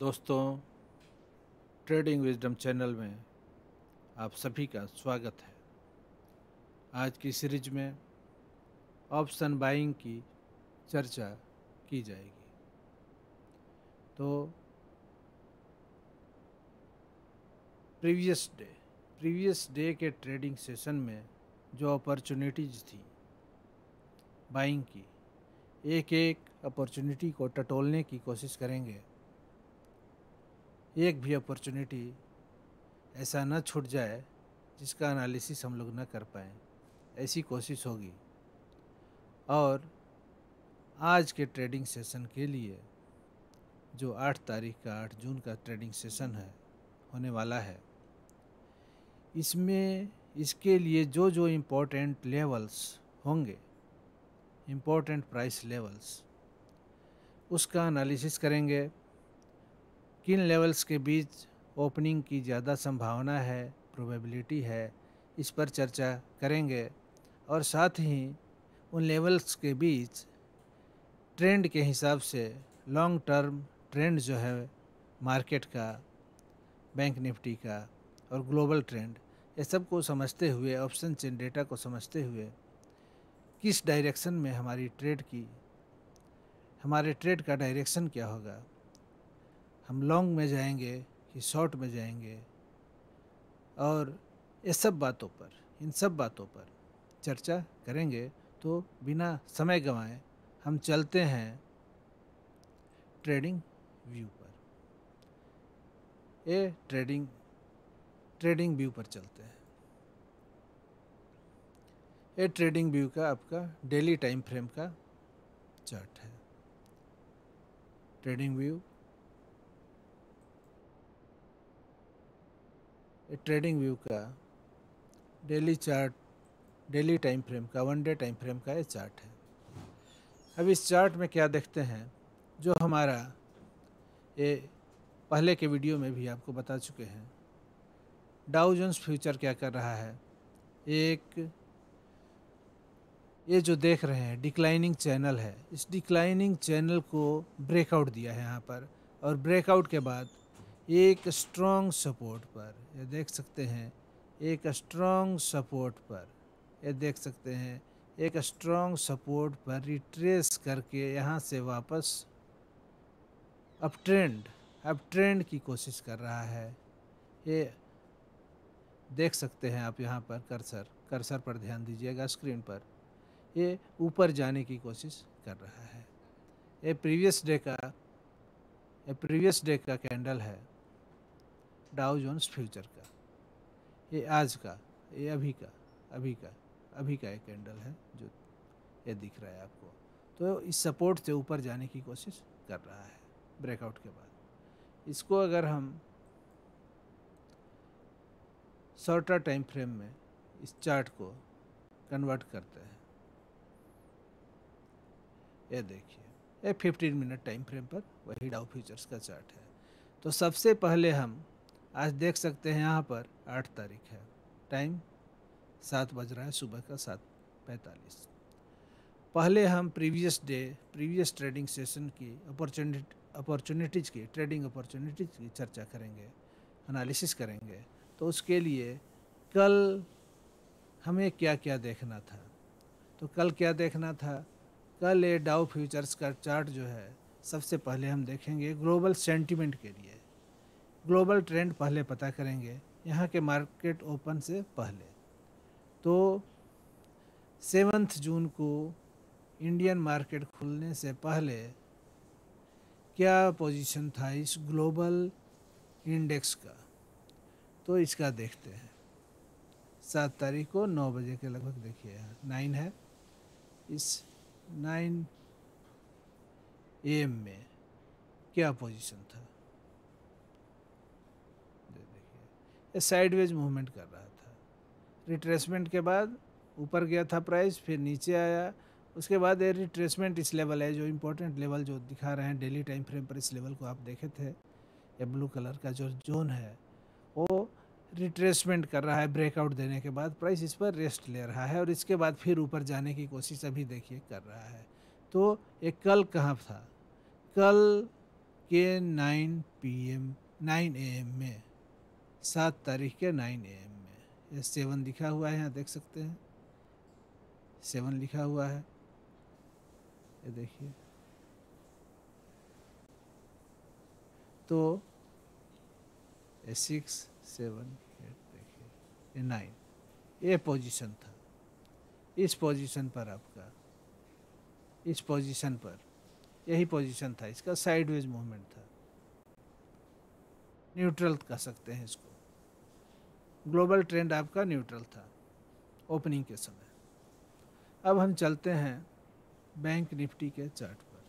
दोस्तों, trading wisdom channel में आप सभी का स्वागत है। आज की सीरीज में ऑप्शन बाइंग की चर्चा की जाएगी। तो प्रीवियस डे के ट्रेडिंग सेशन में जो अपॉर्चुनिटीज़ थी बाइंग की, एक एक अपॉर्चुनिटी को टटोलने की कोशिश करेंगे। एक भी अपॉर्चुनिटी ऐसा न छूट जाए जिसका एनालिसिस हम लोग न कर पाएँ, ऐसी कोशिश होगी। और आज के ट्रेडिंग सेशन के लिए जो 8 तारीख का 8 जून का ट्रेडिंग सेशन है होने वाला है, इसके लिए जो जो इम्पोर्टेंट लेवल्स होंगे, इम्पोर्टेंट प्राइस लेवल्स, उसका एनालिसिस करेंगे। किन लेवल्स के बीच ओपनिंग की ज़्यादा संभावना है, प्रोबेबिलिटी है, इस पर चर्चा करेंगे। और साथ ही उन लेवल्स के बीच ट्रेंड के हिसाब से लॉन्ग टर्म ट्रेंड जो है मार्केट का, बैंक निफ्टी का और ग्लोबल ट्रेंड, ये सब को समझते हुए, ऑप्शन चेन डेटा को समझते हुए किस डायरेक्शन में हमारे ट्रेड का डायरेक्शन क्या होगा, हम लॉन्ग में जाएंगे कि शॉर्ट में जाएंगे, और इन सब बातों पर चर्चा करेंगे। तो बिना समय गंवाए हम चलते हैं ट्रेडिंग व्यू पर। ये ट्रेडिंग व्यू पर चलते हैं। ये ट्रेडिंग व्यू का आपका डेली टाइम फ्रेम का चार्ट है। ट्रेडिंग व्यू, ये ट्रेडिंग व्यू का डेली टाइम फ्रेम का, 1 डे टाइम फ्रेम का ये चार्ट है। अब इस चार्ट में क्या देखते हैं, जो हमारा ये पहले के वीडियो में भी आपको बता चुके हैं, डाउ जोन्स फ्यूचर क्या कर रहा है। ये जो देख रहे हैं डिक्लाइनिंग चैनल है, इस डिक्लाइनिंग चैनल को ब्रेकआउट दिया है यहाँ पर, और ब्रेकआउट के बाद एक स्ट्रॉन्ग सपोर्ट पर, ये देख सकते हैं, एक स्ट्रॉन्ग सपोर्ट पर, ये देख सकते हैं, एक स्ट्रॉन्ग सपोर्ट पर रिट्रेस करके यहाँ से वापस अप ट्रेंड की कोशिश कर रहा है। ये देख सकते हैं आप यहाँ पर, कर्सर पर ध्यान दीजिएगा स्क्रीन पर, ये ऊपर जाने की कोशिश कर रहा है। ये प्रीवियस डे का कैंडल है डाउ जोन्स फ्यूचर का। ये आज का, ये अभी का एक कैंडल है जो ये दिख रहा है आपको। तो इस सपोर्ट से ऊपर जाने की कोशिश कर रहा है ब्रेकआउट के बाद। इसको अगर हम शॉर्टर टाइम फ्रेम में इस चार्ट को कन्वर्ट करते हैं, ये देखिए, ये 15 मिनट टाइम फ्रेम पर वही डाउ फ्यूचर्स का चार्ट है। तो सबसे पहले हम आज देख सकते हैं, यहाँ पर 8 तारीख है, टाइम 7 बज रहा है, सुबह का 7:45। पहले हम प्रीवियस ट्रेडिंग सेशन की अपॉर्चुनिटीज़ की, ट्रेडिंग अपॉर्चुनिटीज़ की चर्चा करेंगे, एनालिसिस करेंगे। तो उसके लिए कल हमें क्या क्या देखना था, तो कल क्या देखना था, कल ये डाउ फ्यूचर्स का चार्ट जो है, सबसे पहले हम देखेंगे ग्लोबल सेंटीमेंट के लिए, ग्लोबल ट्रेंड पहले पता करेंगे यहाँ के मार्केट ओपन से पहले। तो 7 जून को इंडियन मार्केट खुलने से पहले क्या पोजीशन था इस ग्लोबल इंडेक्स का, तो इसका देखते हैं। 7 तारीख को 9 बजे के लगभग, देखिए यहाँ 9 है, इस 9 AM में क्या पोजीशन था, देखिए ये साइडवेज मूवमेंट कर रहा था। रिट्रेसमेंट के बाद ऊपर गया था प्राइस, फिर नीचे आया, उसके बाद ये रिट्रेसमेंट इस लेवल है, जो इम्पोर्टेंट लेवल जो दिखा रहे हैं डेली टाइम फ्रेम पर, इस लेवल को आप देखे थे, ये ब्लू कलर का जो जोन है वो रिट्रेसमेंट कर रहा है। ब्रेकआउट देने के बाद प्राइस इस पर रेस्ट ले रहा है, और इसके बाद फिर ऊपर जाने की कोशिश अभी देखिए कर रहा है। तो ये कल कहाँ था, कल के 9 AM में, 7 तारीख के 9 AM में। ये 7 लिखा हुआ है, यहाँ देख सकते हैं 7 लिखा हुआ है, ये देखिए। तो 6 7 8 देखिए, ये 9, ये पोजीशन था। इस पोजीशन पर आपका, इस पोजीशन पर यही पोजीशन था, इसका साइडवेज मूवमेंट था, न्यूट्रल कह सकते हैं इसको। ग्लोबल ट्रेंड आपका न्यूट्रल था ओपनिंग के समय। अब हम चलते हैं बैंक निफ्टी के चार्ट पर।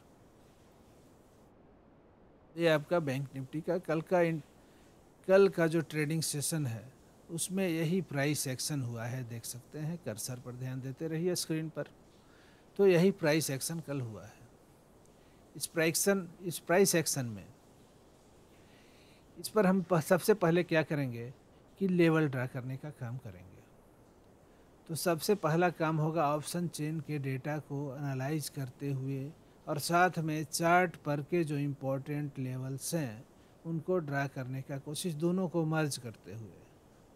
ये आपका बैंक निफ्टी का कल का जो ट्रेडिंग सेशन है उसमें यही प्राइस एक्शन हुआ है, देख सकते हैं। कर्सर पर ध्यान देते रहिए स्क्रीन पर। तो यही प्राइस एक्शन कल हुआ है। इस प्राइस एक्शन में इस पर हम सबसे पहले क्या करेंगे कि लेवल ड्रा करने का काम करेंगे। तो सबसे पहला काम होगा ऑप्शन चेन के डेटा को एनालाइज करते हुए और साथ में चार्ट पर के जो इम्पोर्टेंट लेवल्स हैं उनको ड्रा करने का कोशिश, दोनों को मर्ज करते हुए।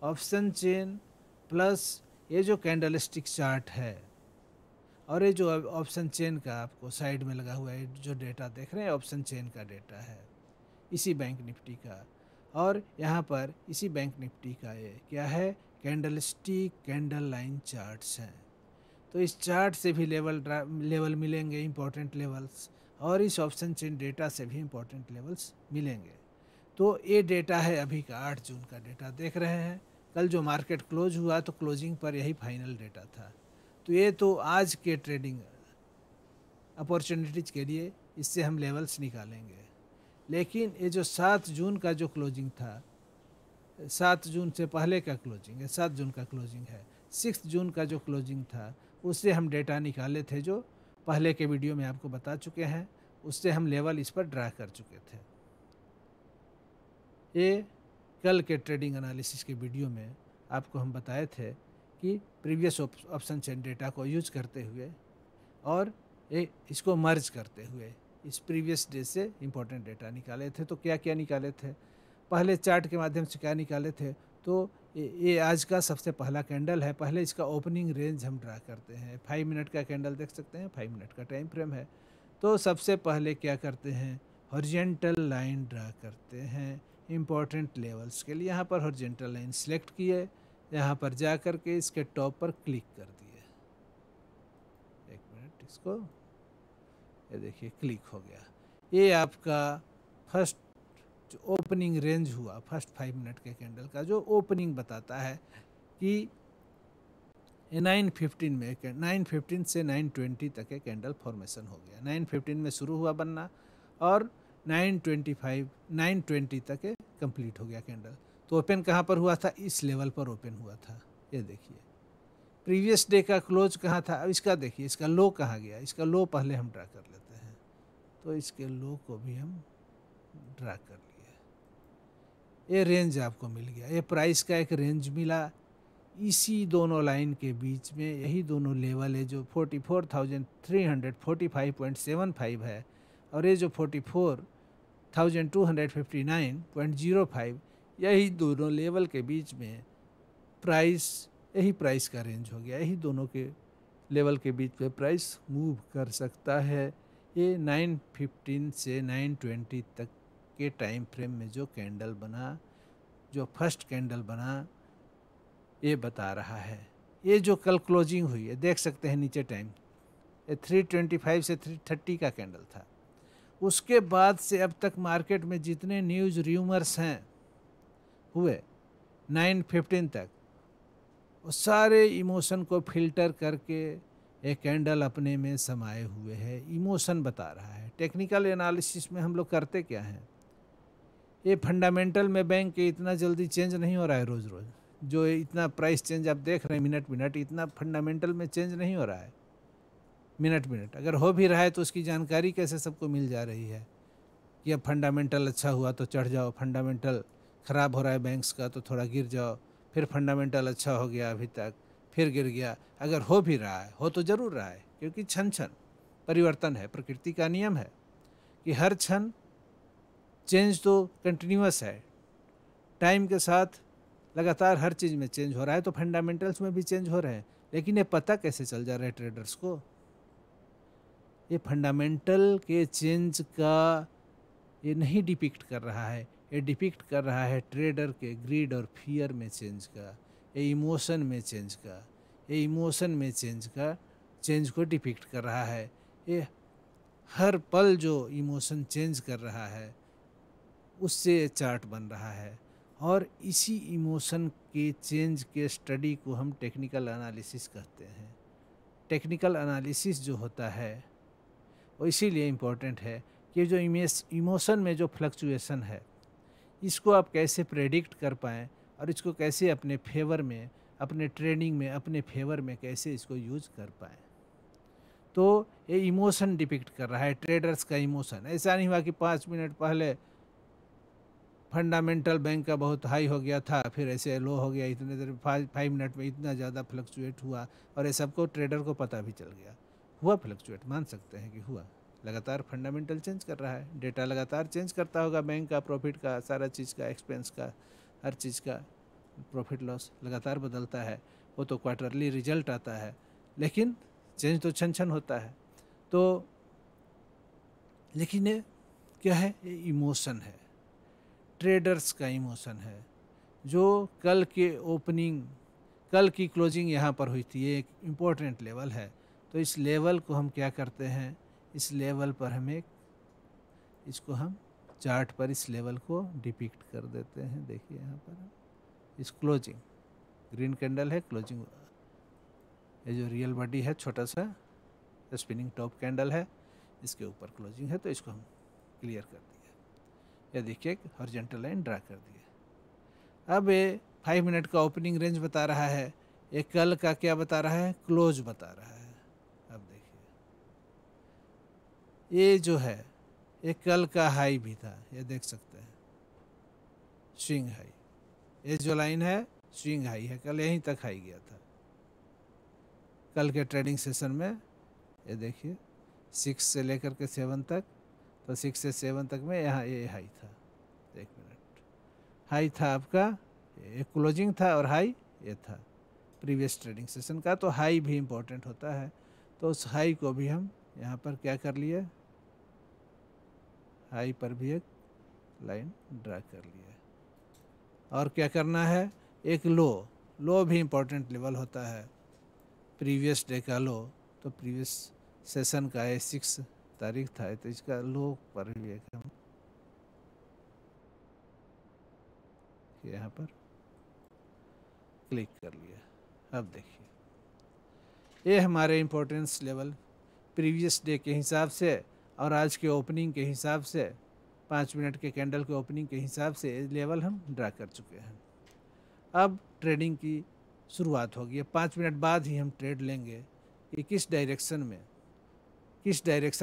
ऑप्शन चेन प्लस ये जो कैंडलस्टिक चार्ट है और ये जो ऑप्शन चेन का आपको साइड में लगा हुआ है जो डेटा देख रहे हैं, ऑप्शन चेन का डेटा है इसी बैंक निफ्टी का। और यहाँ पर इसी बैंक निफ्टी का ये क्या है, कैंडलस्टिक कैंडल लाइन चार्ट्स हैं। तो इस चार्ट से भी लेवल मिलेंगे, इंपॉर्टेंट लेवल्स, और इस ऑप्शन चेन डेटा से भी इंपॉर्टेंट लेवल्स मिलेंगे। तो ये डेटा है अभी का 8 जून का डेटा देख रहे हैं। कल जो मार्केट क्लोज हुआ तो क्लोजिंग पर यही फाइनल डेटा था। तो ये तो आज के ट्रेडिंग अपॉर्चुनिटीज के लिए इससे हम लेवल्स निकालेंगे। लेकिन ये जो 7 जून का जो क्लोजिंग था, 7 जून से पहले का क्लोजिंग है, 7 जून का क्लोजिंग है, 6 जून का जो क्लोजिंग था उससे हम डेटा निकाले थे, जो पहले के वीडियो में आपको बता चुके हैं। उससे हम लेवल इस पर ड्रा कर चुके थे। ये कल के ट्रेडिंग एनालिसिस के वीडियो में आपको हम बताए थे कि प्रीवियस ऑप्शन चेन डेटा को यूज करते हुए और इसको मर्ज करते हुए इस प्रीवियस डे से इम्पोर्टेंट डेटा निकाले थे। तो क्या क्या निकाले थे, पहले चार्ट के माध्यम से क्या निकाले थे। तो ये आज का सबसे पहला कैंडल है। पहले इसका ओपनिंग रेंज हम ड्रा करते हैं। 5 मिनट का कैंडल देख सकते हैं, 5 मिनट का टाइम फ्रेम है। तो सबसे पहले क्या करते हैं, हॉरिजॉन्टल लाइन ड्रा करते हैं इम्पोर्टेंट लेवल्स के लिए। यहाँ पर हॉरिजॉन्टल लाइन सिलेक्ट किए, यहाँ पर जा कर के इसके टॉप पर क्लिक कर दिए। 1 मिनट, इसको ये देखिए क्लिक हो गया। ये आपका फर्स्ट जो ओपनिंग रेंज हुआ, फर्स्ट 5 मिनट के कैंडल का जो ओपनिंग बताता है कि 9:15 में 9:15 से 9:20 तक के कैंडल फॉर्मेशन हो गया। 9:15 में शुरू हुआ बनना और 9:20 तक कंप्लीट हो गया कैंडल। तो ओपन कहाँ पर हुआ था, इस लेवल पर ओपन हुआ था। ये देखिए प्रीवियस डे का क्लोज कहाँ था। अब इसका देखिए, इसका लो कहाँ गया। इसका लो पहले हम ड्रा कर लेते हैं। तो इसके लो को भी हम ड्रा कर लिए। ये रेंज आपको मिल गया, ये प्राइस का एक रेंज मिला। इसी दोनों लाइन के बीच में यही दोनों लेवल है जो 44,345.75 है और ये जो 44,259.05, यही दोनों लेवल के बीच में प्राइस, यही प्राइस का रेंज हो गया। यही दोनों के लेवल के बीच में प्राइस मूव कर सकता है। ये 9:15 से 9:20 तक के टाइम फ्रेम में जो कैंडल बना, जो फर्स्ट कैंडल बना, ये बता रहा है। ये जो कल क्लोजिंग हुई है देख सकते हैं नीचे टाइम, ये 325 से 330 का कैंडल था। उसके बाद से अब तक मार्केट में जितने न्यूज़ र्यूमर्स हैं हुए 9:15 तक, वो सारे इमोशन को फिल्टर करके एक कैंडल अपने में समाये हुए है। इमोशन बता रहा है। टेक्निकल एनालिसिस में हम लोग करते क्या हैं, ये फंडामेंटल में बैंक के इतना जल्दी चेंज नहीं हो रहा है। रोज़ रोज़ जो इतना प्राइस चेंज आप देख रहे हैं मिनट मिनट, इतना फंडामेंटल में चेंज नहीं हो रहा है मिनट मिनट। अगर हो भी रहा है तो उसकी जानकारी कैसे सबको मिल जा रही है कि अब फंडामेंटल अच्छा हुआ तो चढ़ जाओ, फंडामेंटल ख़राब हो रहा है बैंक्स का तो थोड़ा गिर जाओ, फिर फंडामेंटल अच्छा हो गया अभी तक फिर गिर गया। अगर हो भी रहा है, हो तो ज़रूर रहा है, क्योंकि क्षण क्षण परिवर्तन है। प्रकृति का नियम है कि हर क्षण चेंज तो कंटिन्यूअस है, टाइम के साथ लगातार हर चीज़ में चेंज हो रहा है, तो फंडामेंटल्स में भी चेंज हो रहे हैं। लेकिन ये पता कैसे चल जा रहा है ट्रेडर्स को? ये फंडामेंटल के चेंज का ये नहीं डिपिक्ट कर रहा है, ये डिपिक्ट कर रहा है ट्रेडर के ग्रीड और फियर में चेंज का, ये इमोशन में चेंज का, ये इमोशन में चेंज का, चेंज को डिपिक्ट कर रहा है। ये हर पल जो इमोशन चेंज कर रहा है उससे ये चार्ट बन रहा है, और इसी इमोशन के चेंज के स्टडी को हम टेक्निकल एनालिसिस कहते हैं। टेक्निकल एनालिसिस जो होता है वो इसीलिए इम्पोर्टेंट है कि जो इमोशन में जो फ्लक्चुएशन है इसको आप कैसे प्रेडिक्ट कर पाएँ और इसको कैसे अपने फेवर में, अपने ट्रेडिंग में, अपने फेवर में कैसे इसको यूज कर पाएँ। तो ये इमोशन डिपिक्ट कर रहा है, ट्रेडर्स का इमोशन। ऐसा नहीं हुआ कि 5 मिनट पहले फंडामेंटल बैंक का बहुत हाई हो गया था, फिर ऐसे लो हो गया, इतने देर 5 मिनट में इतना ज़्यादा फ्लक्चुएट हुआ, और ये सबको ट्रेडर को पता भी चल गया। हुआ फ्लक्चुएट, मान सकते हैं कि हुआ। लगातार फंडामेंटल चेंज कर रहा है, डेटा लगातार चेंज करता होगा, बैंक का, प्रॉफिट का, सारा चीज़ का, एक्सपेंस का, हर चीज़ का प्रॉफिट लॉस लगातार बदलता है। वो तो क्वार्टरली रिजल्ट आता है, लेकिन चेंज तो छन छन होता है। तो लेकिन ये क्या है? ये इमोशन है, ट्रेडर्स का इमोशन है। जो कल के ओपनिंग, कल की क्लोजिंग यहाँ पर हुई थी, ये एक इम्पोर्टेंट लेवल है। तो इस लेवल को हम क्या करते हैं, इस लेवल पर हमें, इसको हम चार्ट पर इस लेवल को डिपिक्ट कर देते हैं। देखिए यहाँ पर इस क्लोजिंग, ग्रीन कैंडल है क्लोजिंग, ये जो रियल बॉडी है छोटा सा स्पिनिंग टॉप कैंडल है, इसके ऊपर क्लोजिंग है, तो इसको हम क्लियर कर दिया। या देखिए हॉरिजॉन्टल लाइन ड्रा कर दिया। अब ये 5 मिनट का ओपनिंग रेंज बता रहा है, ये कल का क्या बता रहा है? क्लोज बता रहा है। अब देखिए ये जो है ये कल का हाई भी था, ये देख सकते हैं, स्विंग हाई। ये जो लाइन है स्विंग हाई है, कल यहीं तक हाई गया था कल के ट्रेडिंग सेशन में। ये देखिए 6 से लेकर के 7 तक, तो 6 से 7 तक में यहाँ ये हाई था। 1 मिनट, हाई था आपका, ये क्लोजिंग था, और हाई ये था प्रीवियस ट्रेडिंग सेशन का। तो हाई भी इम्पोर्टेंट होता है, तो उस हाई को भी हम यहाँ पर क्या कर लिए, हाई पर भी एक लाइन ड्रा कर लिए। और क्या करना है, एक लो, लो भी इम्पोर्टेंट लेवल होता है, प्रीवियस डे का लो। तो प्रीवियस सेशन का है 6 तारीख था, तो इसका लो पर भी एक हम यहाँ पर क्लिक कर लिया। अब देखिए ये हमारे इम्पोर्टेंस लेवल प्रीवियस डे के हिसाब से और आज के ओपनिंग के हिसाब से, 5 मिनट के कैंडल के ओपनिंग के हिसाब से लेवल हम ड्रा कर चुके हैं। अब ट्रेडिंग की शुरुआत होगी। 5 मिनट बाद ही हम ट्रेड लेंगे कि किस डायरेक्शन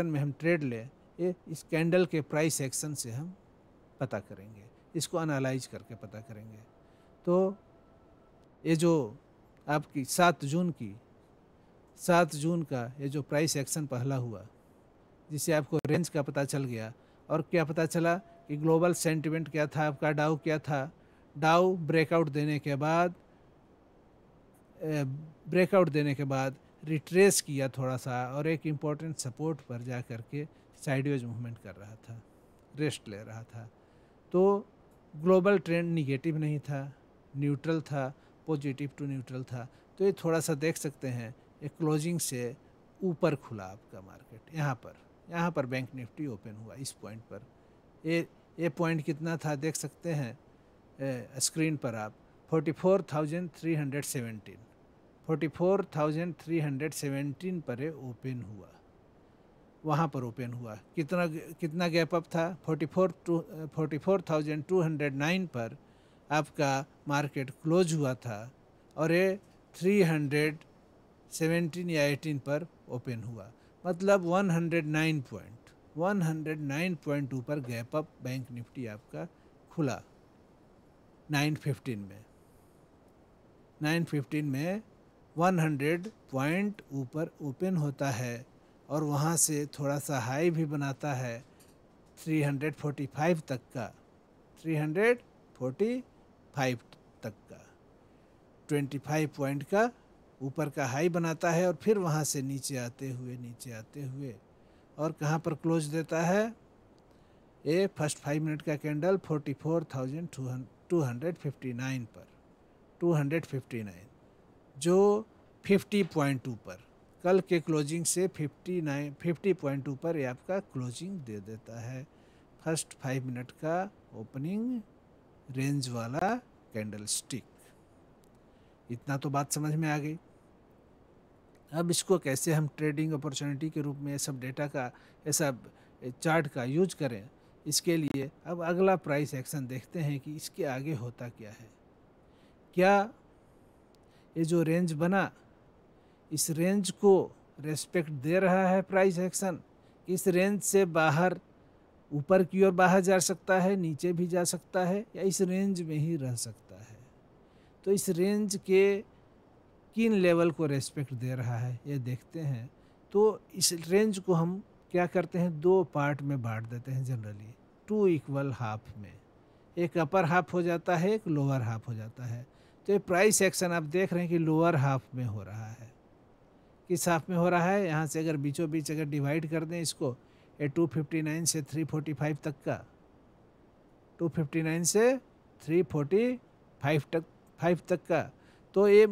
में हम ट्रेड लें, ये इस कैंडल के प्राइस एक्शन से हम पता करेंगे, इसको एनालाइज करके पता करेंगे। तो ये जो आपकी 7 जून का ये जो प्राइस एक्शन पहला हुआ, जिससे आपको रेंज का पता चल गया, और क्या पता चला कि ग्लोबल सेंटिमेंट क्या था आपका, डाउ क्या था। डाउ ब्रेकआउट देने के बाद रिट्रेस किया थोड़ा सा, और एक इम्पॉर्टेंट सपोर्ट पर जा कर के साइडवेज मूवमेंट कर रहा था, रेस्ट ले रहा था। तो ग्लोबल ट्रेंड निगेटिव नहीं था, न्यूट्रल था, पॉजिटिव टू न्यूट्रल था। तो ये थोड़ा सा देख सकते हैं, ये क्लोजिंग से ऊपर खुला आपका मार्केट। यहाँ पर बैंक निफ्टी ओपन हुआ इस पॉइंट पर। ये पॉइंट कितना था देख सकते हैं स्क्रीन पर आप, 44,317 पर ये ओपन हुआ, वहाँ पर ओपन हुआ। कितना गैप अप था, 44,209 पर आपका मार्केट क्लोज हुआ था, और ये 317 या 18 पर ओपन हुआ। मतलब 109 पॉइंट ऊपर गैप अप बैंक निफ्टी आपका खुला 9:15 में। 9:15 में 100 पॉइंट ऊपर ओपन होता है, और वहाँ से थोड़ा सा हाई भी बनाता है, 345 तक का, 345 तक का 25 पॉइंट का ऊपर का हाई बनाता है और फिर वहाँ से नीचे आते हुए और कहाँ पर क्लोज देता है, ये फर्स्ट 5 मिनट का कैंडल 44,259 पर, 259 जो 50 पॉइंट ऊपर, कल के क्लोजिंग से 50 पॉइंट ऊपर ये आपका क्लोजिंग दे देता है। फर्स्ट 5 मिनट का ओपनिंग रेंज वाला कैंडल स्टिक। इतना तो बात समझ में आ गई। अब इसको कैसे हम ट्रेडिंग अपॉर्चुनिटी के रूप में ये सब डेटा का, ऐसा चार्ट का यूज करें, इसके लिए अब अगला प्राइस एक्शन देखते हैं कि इसके आगे होता क्या है। क्या ये जो रेंज बना, इस रेंज को रेस्पेक्ट दे रहा है प्राइस एक्शन? इस रेंज से बाहर, ऊपर की ओर बाहर जा सकता है, नीचे भी जा सकता है, या इस रेंज में ही रह सकता है? तो इस रेंज के किन लेवल को रेस्पेक्ट दे रहा है ये देखते हैं। तो इस रेंज को हम क्या करते हैं, दो पार्ट में बांट देते हैं जनरली, 2 इक्वल हाफ में। एक अपर हाफ हो जाता है, एक लोअर हाफ हो जाता है। तो ये प्राइस एक्शन आप देख रहे हैं कि लोअर हाफ में हो रहा है। किस हाफ में हो रहा है? यहाँ से अगर बीचों बीच अगर डिवाइड कर दें इसको, ये 259 से 345 तक का, 259 से 345 तक का, तो ये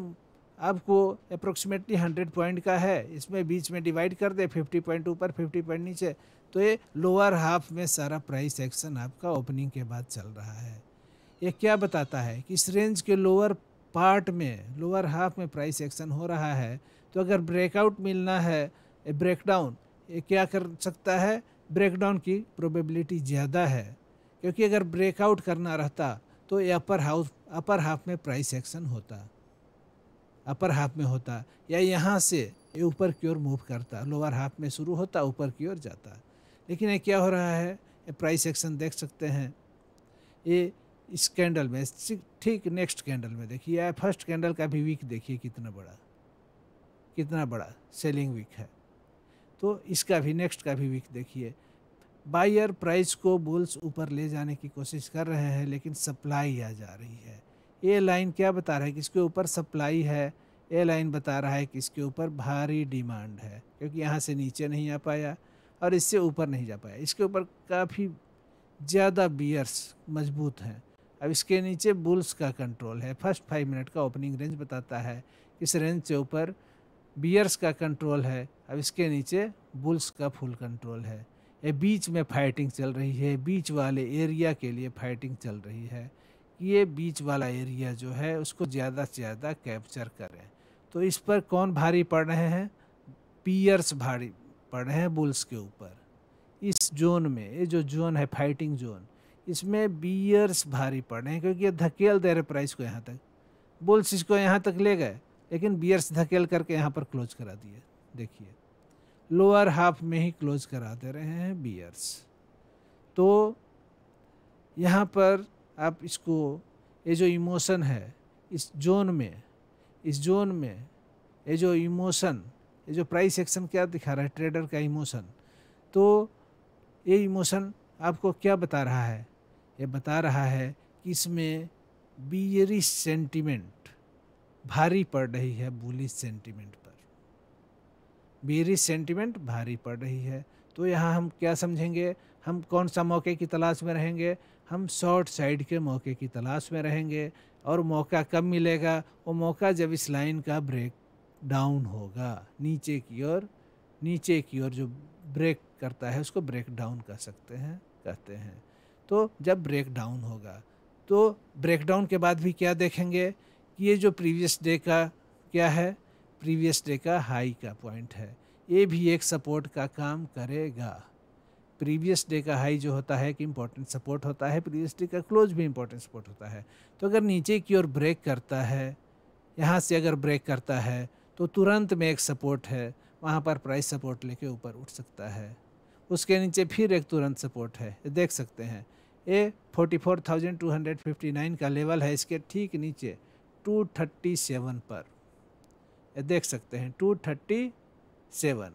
आपको अप्रोक्सीमेटली 100 पॉइंट का है। इसमें बीच में डिवाइड कर दे, 50 पॉइंट ऊपर 50 पॉइंट नीचे, तो ये लोअर हाफ में सारा प्राइस एक्शन आपका ओपनिंग के बाद चल रहा है। ये क्या बताता है कि इस रेंज के लोअर पार्ट में, लोअर हाफ में प्राइस एक्शन हो रहा है। तो अगर ब्रेकआउट मिलना है, ब्रेकडाउन, ये क्या कर सकता है, ब्रेकडाउन की प्रोबेबिलिटी ज़्यादा है, क्योंकि अगर ब्रेकआउट करना रहता तो ये अपर हाफ में प्राइस एक्शन होता, अपर हाफ में होता, या यहाँ से ये ऊपर की ओर मूव करता, लोअर हाफ में शुरू होता, ऊपर की ओर जाता। लेकिन ये क्या हो रहा है, ये प्राइस एक्शन देख सकते हैं, ये इस कैंडल में ठीक नेक्स्ट कैंडल में देखिए, फर्स्ट कैंडल का भी वीक देखिए कितना बड़ा सेलिंग वीक है। तो इसका भी, नेक्स्ट का भी वीक देखिए। बायर प्राइस को बुल्स ऊपर ले जाने की कोशिश कर रहे हैं, लेकिन सप्लाई आ जा रही है। ये लाइन क्या बता रहा है कि इसके ऊपर सप्लाई है, ये लाइन बता रहा है कि इसके ऊपर भारी डिमांड है, क्योंकि यहाँ से नीचे नहीं आ पाया और इससे ऊपर नहीं जा पाया। इसके ऊपर काफ़ी ज़्यादा बियर्स मजबूत हैं। अब इसके नीचे बुल्स का कंट्रोल है। फर्स्ट 5 मिनट का ओपनिंग रेंज बताता है, इस रेंज से ऊपर बियर्स का कंट्रोल है। अब इसके नीचे बुल्स का फुल कंट्रोल है। ये बीच में फाइटिंग चल रही है, बीच वाले एरिया के लिए फाइटिंग चल रही है। ये बीच वाला एरिया जो है उसको ज़्यादा से ज़्यादा कैप्चर करें। तो इस पर कौन भारी पड़ रहे हैं, बियर्स भारी पड़ रहे हैं बुल्स के ऊपर। इस जोन में, ये जो जोन है फाइटिंग जोन, इसमें बियर्स भारी पड़ रहे हैं, क्योंकि ये धकेल दे रहे प्राइस को यहाँ तक। बुल्स इसको यहाँ तक ले गए, लेकिन बियर्स धकेल करके यहाँ पर क्लोज करा दिए। देखिए लोअर हाफ में ही क्लोज करा दे रहे हैं बियर्स। तो यहाँ पर आप इसको, ये जो इमोशन है इस जोन में ये जो इमोशन, ये जो प्राइस एक्शन क्या दिखा रहा है, ट्रेडर का इमोशन, तो ये इमोशन आपको क्या बता रहा है, ये बता रहा है कि इसमें बियरिश सेंटीमेंट भारी पड़ रही है, बुलिश सेंटीमेंट पर बियरिश सेंटीमेंट भारी पड़ रही है। तो यहाँ हम क्या समझेंगे, हम कौन सा मौके की तलाश में रहेंगे, हम शॉर्ट साइड के मौके की तलाश में रहेंगे। और मौका कब मिलेगा, वो मौका जब इस लाइन का ब्रेक डाउन होगा, नीचे की ओर जो ब्रेक करता है उसको ब्रेक डाउन कहते हैं। तो जब ब्रेक डाउन होगा, तो ब्रेक डाउन के बाद भी क्या देखेंगे कि ये जो प्रीवियस डे का क्या है, प्रीवियस डे का हाई का पॉइंट है, ये भी एक सपोर्ट का काम करेगा। प्रीवियस डे का हाई जो होता है कि इम्पोर्टेंट सपोर्ट होता है, प्रीवियस डे का क्लोज भी इम्पोर्टेंट सपोर्ट होता है। तो अगर नीचे की ओर ब्रेक करता है, यहाँ से अगर ब्रेक करता है तो तुरंत में एक सपोर्ट है, वहाँ पर प्राइस सपोर्ट लेके ऊपर उठ सकता है। उसके नीचे फिर एक तुरंत सपोर्ट है, देख सकते हैं, ये 44,259 का लेवल है, इसके ठीक नीचे 237 पर, ये देख सकते हैं 237,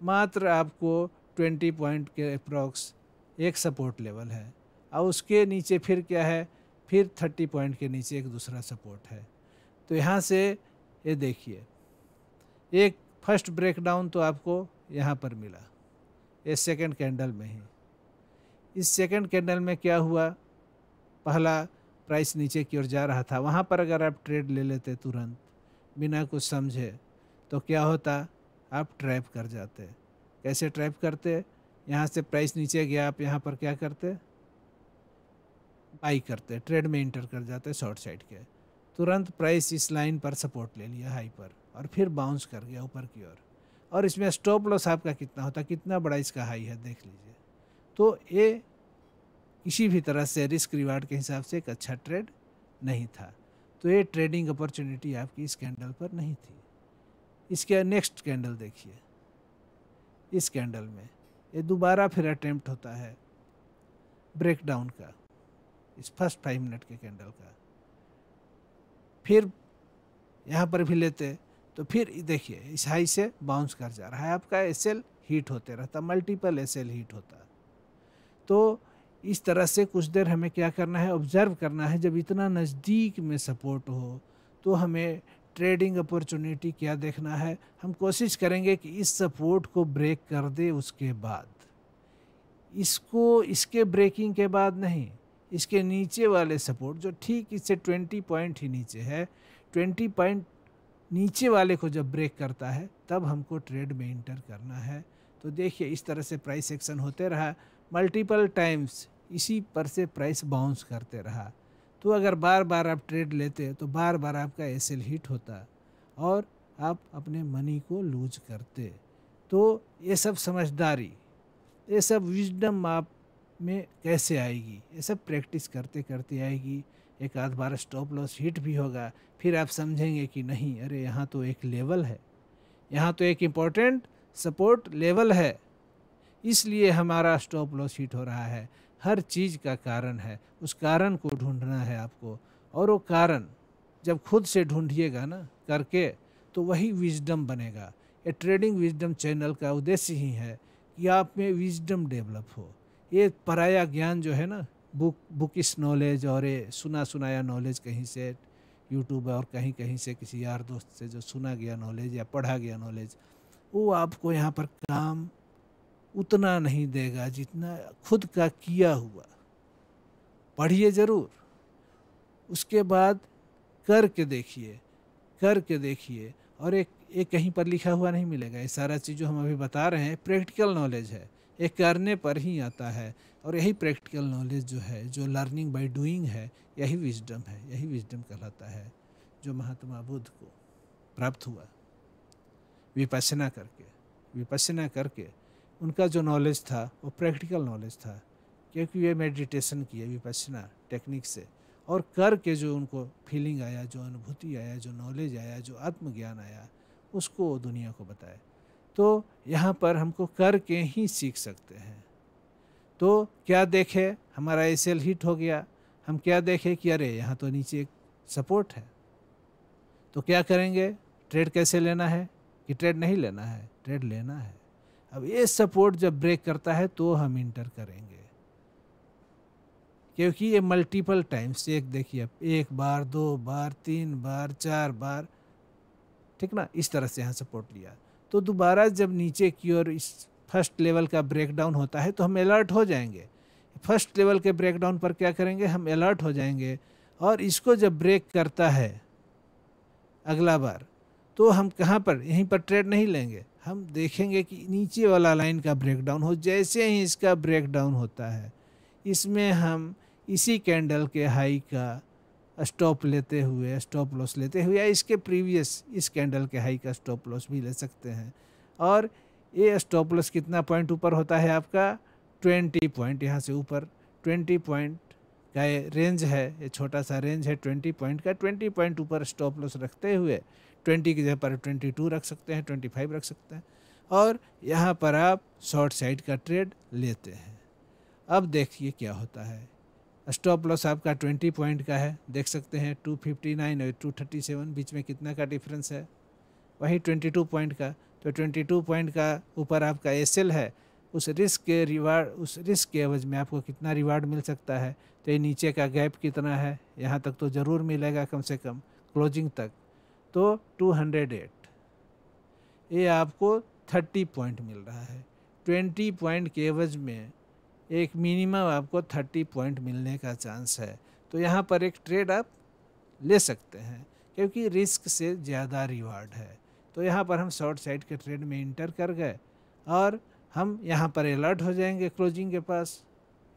मात्र आपको 20 पॉइंट के अप्रॉक्स एक सपोर्ट लेवल है, और उसके नीचे फिर क्या है, फिर 30 पॉइंट के नीचे एक दूसरा सपोर्ट है। तो यहाँ से ये देखिए, एक फर्स्ट ब्रेकडाउन तो आपको यहाँ पर मिला, ये सेकंड कैंडल में ही। इस सेकंड कैंडल में क्या हुआ, पहला प्राइस नीचे की ओर जा रहा था, वहाँ पर अगर आप ट्रेड ले लेते तुरंत बिना कुछ समझे तो क्या होता, आप ट्रैप कर जाते। कैसे ट्रैप करते, यहाँ से प्राइस नीचे गया, आप यहाँ पर क्या करते, बाई करते, ट्रेड में इंटर कर जाते शॉर्ट साइड के। तुरंत प्राइस इस लाइन पर सपोर्ट ले लिया हाई पर, और फिर बाउंस कर गया ऊपर की ओर, और इसमें स्टॉप लॉस आपका कितना होता, कितना बड़ा इसका हाई है देख लीजिए। तो ये किसी भी तरह से रिस्क रिवार्ड के हिसाब से एक अच्छा ट्रेड नहीं था। तो ये ट्रेडिंग अपॉर्चुनिटी आपकी इस कैंडल पर नहीं थी। इसके नेक्स्ट कैंडल देखिए, इस कैंडल में ये दोबारा फिर अटेम्प्ट होता है ब्रेकडाउन का, इस फर्स्ट 5 मिनट के कैंडल का। फिर यहाँ पर भी लेते तो फिर देखिए इस हाई से बाउंस कर जा रहा है, आपका एसएल हीट होते रहता, मल्टीपल एसएल हीट होता। तो इस तरह से कुछ देर हमें क्या करना है, ऑब्जर्व करना है। जब इतना नज़दीक में सपोर्ट हो तो हमें ट्रेडिंग अपॉर्चुनिटी क्या देखना है, हम कोशिश करेंगे कि इस सपोर्ट को ब्रेक कर दे, उसके बाद इसको, इसके ब्रेकिंग के बाद नहीं, इसके नीचे वाले सपोर्ट जो ठीक इससे 20 पॉइंट ही नीचे है, 20 पॉइंट नीचे वाले को जब ब्रेक करता है तब हमको ट्रेड में इंटर करना है। तो देखिए इस तरह से प्राइस एक्शन होते रहा मल्टीपल टाइम्स, इसी पर से प्राइस बाउंस करते रहा। तो अगर बार बार आप ट्रेड लेते तो बार बार आपका एसएल हिट होता और आप अपने मनी को लूज करते। तो ये सब समझदारी, ये सब विजडम आप में कैसे आएगी, ये सब प्रैक्टिस करते करते आएगी। एक आध बार स्टॉप लॉस हिट भी होगा, फिर आप समझेंगे कि नहीं, अरे यहाँ तो एक लेवल है, यहाँ तो एक इम्पोर्टेंट सपोर्ट लेवल है, इसलिए हमारा स्टॉप लॉस हिट हो रहा है। हर चीज़ का कारण है, उस कारण को ढूंढना है आपको, और वो कारण जब खुद से ढूंढिएगा ना करके, तो वही विजडम बनेगा। ये ट्रेडिंग विजडम चैनल का उद्देश्य ही है कि आप में विजडम डेवलप हो। ये पराया ज्ञान जो है ना, बुकिश नॉलेज और ये सुना सुनाया नॉलेज कहीं से यूट्यूब और कहीं कहीं से किसी यार दोस्त से जो सुना गया नॉलेज या पढ़ा गया नॉलेज, वो आपको यहाँ पर काम उतना नहीं देगा जितना खुद का किया हुआ। पढ़िए ज़रूर, उसके बाद करके देखिए, करके देखिए। और एक कहीं पर लिखा हुआ नहीं मिलेगा, ये सारा चीज़ जो हम अभी बता रहे हैं प्रैक्टिकल नॉलेज है, ये करने पर ही आता है। और यही प्रैक्टिकल नॉलेज जो है, जो लर्निंग बाय डूइंग है, यही विजडम है, यही विजडम कहलाता है, जो महात्मा बुद्ध को प्राप्त हुआ विपश्यना करके। विपश्यना करके उनका जो नॉलेज था वो प्रैक्टिकल नॉलेज था, क्योंकि ये मेडिटेशन किए विपश्यना टेक्निक से, और करके जो उनको फीलिंग आया, जो अनुभूति आया, जो नॉलेज आया, जो आत्मज्ञान आया, उसको वो दुनिया को बताए। तो यहाँ पर हमको करके ही सीख सकते हैं। तो क्या देखे, हमारा एसएल हिट हो गया, हम क्या देखें कि अरे यहाँ तो नीचे एक सपोर्ट है, तो क्या करेंगे, ट्रेड कैसे लेना है कि ट्रेड नहीं लेना है, ट्रेड लेना है। अब ये सपोर्ट जब ब्रेक करता है तो हम इंटर करेंगे, क्योंकि ये मल्टीपल टाइम्स, एक देखिए, एक बार, 2 बार, 3 बार, 4 बार, ठीक ना, इस तरह से यहाँ सपोर्ट लिया। तो दोबारा जब नीचे की ओर इस फर्स्ट लेवल का ब्रेकडाउन होता है तो हम अलर्ट हो जाएंगे। फर्स्ट लेवल के ब्रेकडाउन पर क्या करेंगे, हम अलर्ट हो जाएंगे, और इसको जब ब्रेक करता है अगला बार, तो हम कहाँ पर, यहीं पर ट्रेड नहीं लेंगे, हम देखेंगे कि नीचे वाला लाइन का ब्रेकडाउन हो। जैसे ही इसका ब्रेकडाउन होता है, इसमें हम इसी कैंडल के हाई का स्टॉप लेते हुए, स्टॉप लॉस लेते हुए, या इसके प्रीवियस इस कैंडल के हाई का स्टॉप लॉस भी ले सकते हैं। और ये स्टॉप लॉस कितना पॉइंट ऊपर होता है आपका, 20 पॉइंट, यहाँ से ऊपर 20 पॉइंट का ये रेंज है, ये छोटा सा रेंज है 20 पॉइंट का। 20 पॉइंट ऊपर स्टॉप लॉस रखते हुए 20 की जगह पर 22 रख सकते हैं, 25 रख सकते हैं, और यहाँ पर आप शॉर्ट साइड का ट्रेड लेते हैं। अब देखिए क्या होता है, स्टॉप लॉस आपका 20 पॉइंट का है, देख सकते हैं 259 और 237 बीच में कितना का डिफरेंस है, वही 22 पॉइंट का। तो 22 पॉइंट का ऊपर आपका एसएल है, उस रिस्क के एवज में आपको कितना रिवार्ड मिल सकता है। तो ये नीचे का गैप कितना है, यहाँ तक तो ज़रूर मिलेगा कम से कम क्लोजिंग तक, तो 208, ये आपको 30 पॉइंट मिल रहा है। 20 पॉइंट के एवज में एक मिनिमम आपको 30 पॉइंट मिलने का चांस है। तो यहाँ पर एक ट्रेड आप ले सकते हैं क्योंकि रिस्क से ज़्यादा रिवार्ड है। तो यहाँ पर हम शॉर्ट साइड के ट्रेड में इंटर कर गए और हम यहाँ पर अलर्ट हो जाएंगे क्लोजिंग के पास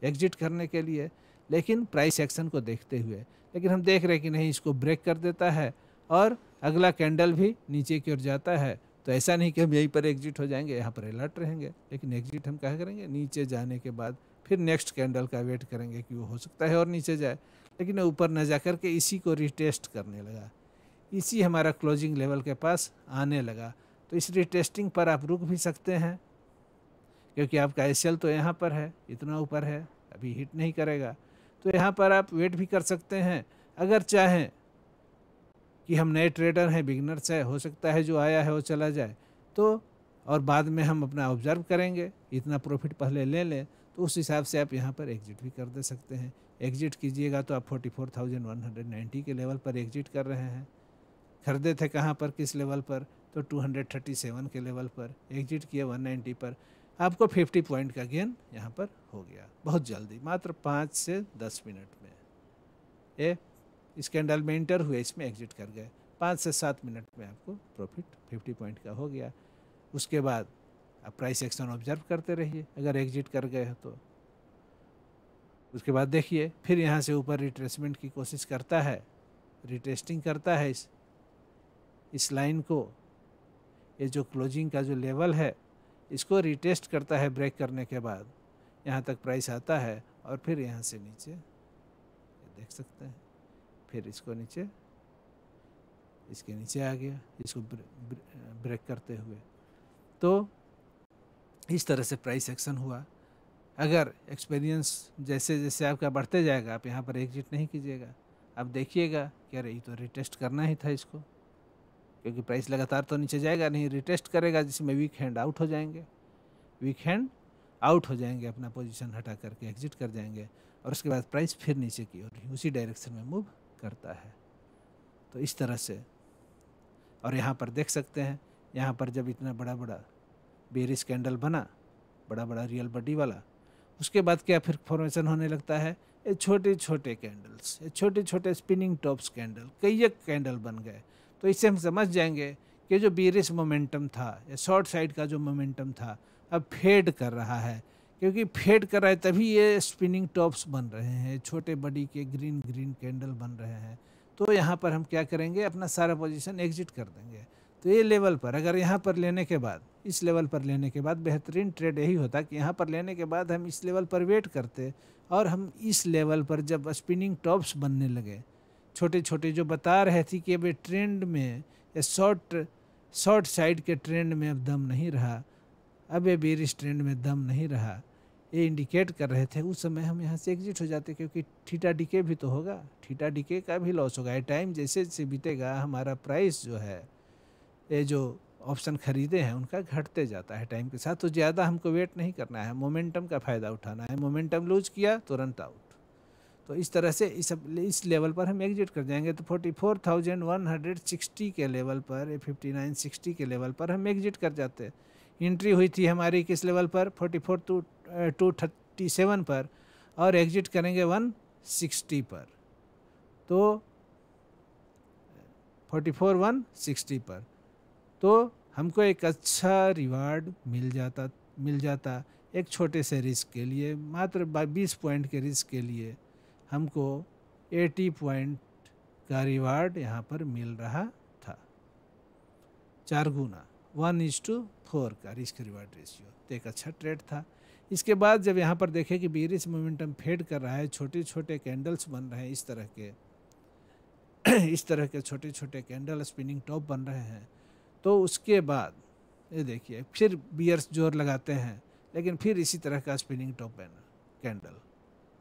एग्जिट करने के लिए, लेकिन प्राइस एक्शन को देखते हुए। लेकिन हम देख रहे हैं कि नहीं, इसको ब्रेक कर देता है और अगला कैंडल भी नीचे की ओर जाता है। तो ऐसा नहीं कि हम यहीं पर एग्जिट हो जाएंगे, यहाँ पर अलर्ट रहेंगे, लेकिन एग्जिट हम क्या करेंगे, नीचे जाने के बाद फिर नेक्स्ट कैंडल का वेट करेंगे कि वो हो सकता है और नीचे जाए, लेकिन ऊपर न जा कर के इसी को रिटेस्ट करने लगा, इसी हमारा क्लोजिंग लेवल के पास आने लगा। तो इस रिटेस्टिंग पर आप रुक भी सकते हैं क्योंकि आपका एसएल तो यहाँ पर है, इतना ऊपर है, अभी हिट नहीं करेगा। तो यहाँ पर आप वेट भी कर सकते हैं। अगर चाहें कि हम नए ट्रेडर हैं, बिगिनर्स है, हो सकता है जो आया है वो चला जाए, तो और बाद में हम अपना ऑब्जर्व करेंगे, इतना प्रॉफिट पहले ले लें, तो उस हिसाब से आप यहाँ पर एग्जिट भी कर दे सकते हैं। एग्जिट कीजिएगा तो आप 44,190 के लेवल पर एग्जिट कर रहे हैं। खरीदे थे कहाँ पर, किस लेवल पर, तो 237 के लेवल पर, एग्जिट किए 190 पर, आपको 50 पॉइंट का गेन यहाँ पर हो गया बहुत जल्दी, मात्र 5 से 10 मिनट में। ये इस कैंडल में इंटर हुए, इसमें एग्जिट कर गए, 5 से 7 मिनट में आपको प्रॉफिट 50 पॉइंट का हो गया। उसके बाद आप प्राइस एक्शन ऑब्जर्व करते रहिए, अगर एग्जिट कर गए हैं तो। उसके बाद देखिए फिर यहाँ से ऊपर रिट्रेसमेंट की कोशिश करता है, रिटेस्टिंग करता है इस लाइन को, ये जो क्लोजिंग का जो लेवल है इसको रिटेस्ट करता है। ब्रेक करने के बाद यहाँ तक प्राइस आता है और फिर यहाँ से नीचे देख सकते हैं, फिर इसको नीचे, इसके नीचे आ गया, इसको ब्रेक करते हुए। तो इस तरह से प्राइस एक्शन हुआ। अगर एक्सपीरियंस जैसे जैसे आपका बढ़ते जाएगा, आप यहाँ पर एग्जिट नहीं कीजिएगा, आप देखिएगा कि अरे ये तो रिटेस्ट करना ही था इसको, क्योंकि प्राइस लगातार तो नीचे जाएगा नहीं, रिटेस्ट करेगा, जिसमें वीक हैंड आउट हो जाएंगे, वीक हैंड आउट हो जाएंगे, अपना पोजीशन हटा करके एग्जिट कर जाएंगे, और उसके बाद प्राइस फिर नीचे की ओर उसी डायरेक्शन में मूव करता है। तो इस तरह से, और यहाँ पर देख सकते हैं, यहाँ पर जब इतना बड़ा बड़ा बेरिश कैंडल बना, बड़ा बड़ा रियल बॉडी वाला, उसके बाद क्या फिर फॉर्मेशन होने लगता है, ये छोटे छोटे कैंडल्स, ये छोटे छोटे स्पिनिंग टॉप्स कैंडल, कई कैंडल बन गए। तो इससे हम समझ जाएंगे कि जो बेरिश मोमेंटम था, या शॉर्ट साइड का जो मोमेंटम था, अब फेड कर रहा है। क्योंकि फेड कर रहा है तभी ये स्पिनिंग टॉप्स बन रहे हैं, छोटे बड़ी के ग्रीन ग्रीन कैंडल बन रहे हैं। तो यहाँ पर हम क्या करेंगे, अपना सारा पोजीशन एग्जिट कर देंगे। तो ये लेवल पर अगर यहाँ पर लेने के बाद, इस लेवल पर लेने के बाद बेहतरीन ट्रेड यही होता कि यहाँ पर लेने के बाद हम इस लेवल पर वेट करते, और हम इस लेवल पर जब स्पिनिंग टॉप्स बनने लगे, छोटे छोटे, जो बता रहे थे कि अब ट्रेंड में, या शॉर्ट साइड के ट्रेंड में अब दम नहीं रहा, अब ये बेरिश ट्रेंड में दम नहीं रहा, ये इंडिकेट कर रहे थे, उस समय हम यहाँ से एग्जिट हो जाते, क्योंकि थीटा डीके भी तो होगा, थीटा डीके का भी लॉस होगा। टाइम जैसे जैसे बीतेगा, हमारा प्राइस जो है, ये जो ऑप्शन खरीदे हैं उनका घटते जाता है टाइम के साथ। तो ज़्यादा हमको वेट नहीं करना है, मोमेंटम का फ़ायदा उठाना है। मोमेंटम लूज किया तुरंत आउट। तो इस तरह से इस लेवल पर हम एग्जिट कर जाएंगे। तो 44,160 के लेवल पर, 5960 के लेवल पर हम एग्जिट कर जाते। एंट्री हुई थी हमारी किस लेवल पर, 44,237 पर, और एग्जिट करेंगे 160 पर, तो 44,160 पर। तो हमको एक अच्छा रिवार्ड मिल जाता एक छोटे से रिस्क के लिए, मात्र 20 पॉइंट के रिस्क के लिए हमको 80 पॉइंट का रिवार्ड यहाँ पर मिल रहा था। 4 गुना, 1:4 का रिस्क रिवार्ड रेशियो, तो एक अच्छा ट्रेड था। इसके बाद जब यहाँ पर देखें कि बेरिश मोमेंटम फेड कर रहा है, छोटे छोटे कैंडल्स बन रहे हैं, इस तरह के छोटे छोटे कैंडल स्पिनिंग टॉप बन रहे हैं, तो उसके बाद ये देखिए फिर बियर्स जोर लगाते हैं, लेकिन फिर इसी तरह का स्पिनिंग टॉप कैंडल,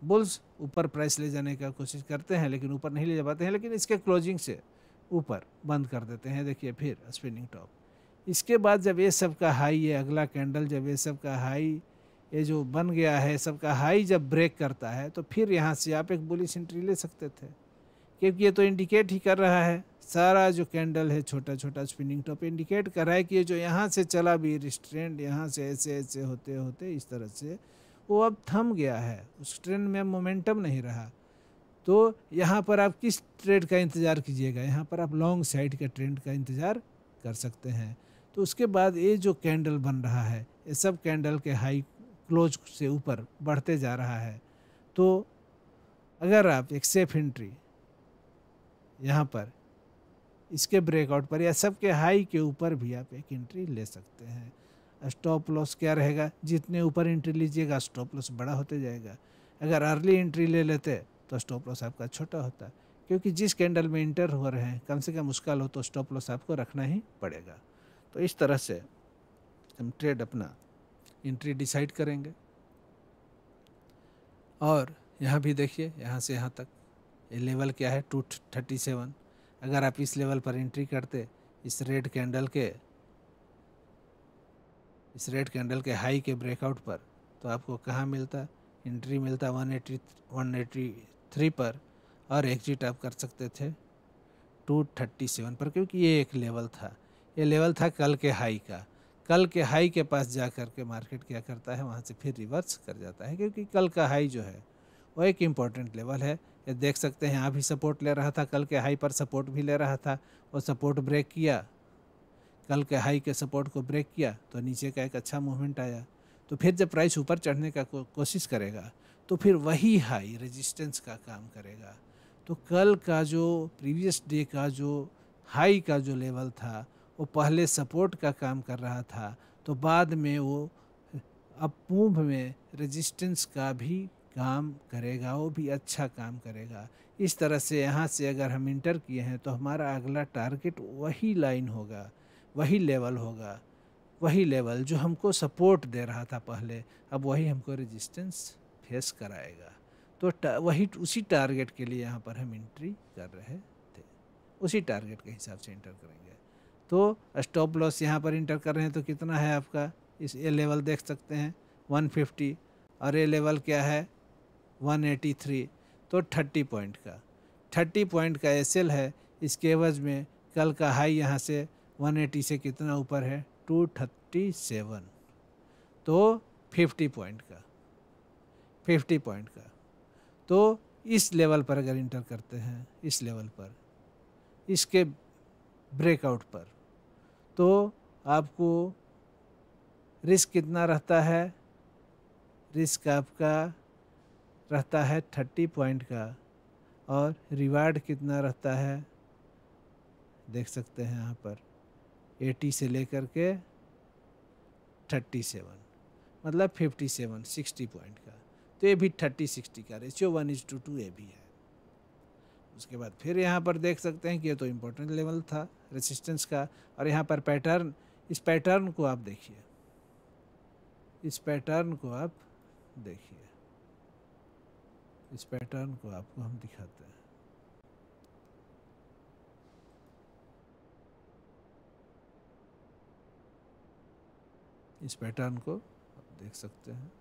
बुल्स ऊपर प्राइस ले जाने का कोशिश करते हैं, लेकिन ऊपर नहीं ले जा पाते हैं, लेकिन इसके क्लोजिंग से ऊपर बंद कर देते हैं। देखिए फिर स्पिनिंग टॉप। इसके बाद जब ये सब का हाई, ये अगला कैंडल जब ये सब का हाई ये जो बन गया है सबका हाई जब ब्रेक करता है तो फिर यहाँ से आप एक बुलिश एंट्री ले सकते थे, क्योंकि ये तो इंडिकेट ही कर रहा है, सारा जो कैंडल है छोटा छोटा स्पिनिंग टॉप इंडिकेट कर रहा है कि ये जो यहाँ से चला भी ट्रेंड यहाँ से ऐसे ऐसे होते होते इस तरह से वो अब थम गया है, उस ट्रेंड में मोमेंटम नहीं रहा। तो यहाँ पर आप किस ट्रेड का इंतज़ार कीजिएगा, यहाँ पर आप लॉन्ग साइड के ट्रेंड का इंतज़ार कर सकते हैं। तो उसके बाद ये जो कैंडल बन रहा है ये सब कैंडल के हाई क्लोज से ऊपर बढ़ते जा रहा है। तो अगर आप एक सेफ एंट्री यहाँ पर इसके ब्रेकआउट पर या सबके हाई के ऊपर भी आप एक एंट्री ले सकते हैं। स्टॉप लॉस क्या रहेगा, जितने ऊपर एंट्री लीजिएगा स्टॉप लॉस बड़ा होते जाएगा। अगर अर्ली एंट्री ले लेते तो स्टॉप लॉस आपका छोटा होता, क्योंकि जिस कैंडल में इंटर हो रहे हैं कम से कम उसका लो तो स्टॉप लॉस आपको रखना ही पड़ेगा। तो इस तरह से हम ट्रेड अपना एंट्री डिसाइड करेंगे। और यहाँ भी देखिए यहाँ से यहाँ तक ये लेवल क्या है 237। अगर आप इस लेवल पर एंट्री करते इस रेड कैंडल के हाई के ब्रेकआउट पर, तो आपको कहाँ मिलता, एंट्री मिलता 183 पर, और एग्जिट आप कर सकते थे 237 पर, क्योंकि ये एक लेवल था, ये लेवल था कल के हाई का। कल के हाई के पास जा कर के मार्केट क्या करता है, वहाँ से फिर रिवर्स कर जाता है, क्योंकि कल का हाई जो है वो एक इम्पॉर्टेंट लेवल है। ये देख सकते हैं यहाँ भी सपोर्ट ले रहा था, कल के हाई पर सपोर्ट भी ले रहा था, वो सपोर्ट ब्रेक किया, कल के हाई के सपोर्ट को ब्रेक किया तो नीचे का एक अच्छा मूवमेंट आया। तो फिर जब प्राइस ऊपर चढ़ने का कोशिश करेगा तो फिर वही हाई रेजिस्टेंस का काम करेगा। तो कल का जो प्रीवियस डे का जो हाई का जो लेवल था वो पहले सपोर्ट का काम कर रहा था, तो बाद में वो अब मूव में रेजिस्टेंस का भी काम करेगा, वो भी अच्छा काम करेगा। इस तरह से यहाँ से अगर हम इंटर किए हैं तो हमारा अगला टारगेट वही लाइन होगा, वही लेवल होगा, वही लेवल जो हमको सपोर्ट दे रहा था पहले, अब वही हमको रेजिस्टेंस फेस कराएगा। तो वही उसी टारगेट के लिए यहाँ पर हम एंट्री कर रहे थे, उसी टारगेट के हिसाब से इंटर करेंगे। तो स्टॉप लॉस यहाँ पर इंटर कर रहे हैं तो कितना है आपका, इस ये लेवल देख सकते हैं 150, और ये लेवल क्या है 183, तो 30 पॉइंट का एसएल है। इसके एवज में कल का हाई यहाँ से 180 से कितना ऊपर है 237, तो 50 पॉइंट का। तो इस लेवल पर अगर इंटर करते हैं, इस लेवल पर इसके ब्रेकआउट पर, तो आपको रिस्क कितना रहता है, रिस्क आपका रहता है 30 पॉइंट का, और रिवार्ड कितना रहता है देख सकते हैं यहाँ पर 80 से लेकर के 37, मतलब 60 पॉइंट का। तो ये भी 30-60 का रेशियो 1:2 ये भी है। उसके बाद फिर यहाँ पर देख सकते हैं कि ये तो इम्पोर्टेंट लेवल था रेजिस्टेंस का, और यहाँ पर पैटर्न, इस पैटर्न को आप देखिए, इस पैटर्न को आप देखिए, इस पैटर्न को आपको हम दिखाते हैं। इस पैटर्न को आप देख सकते हैं।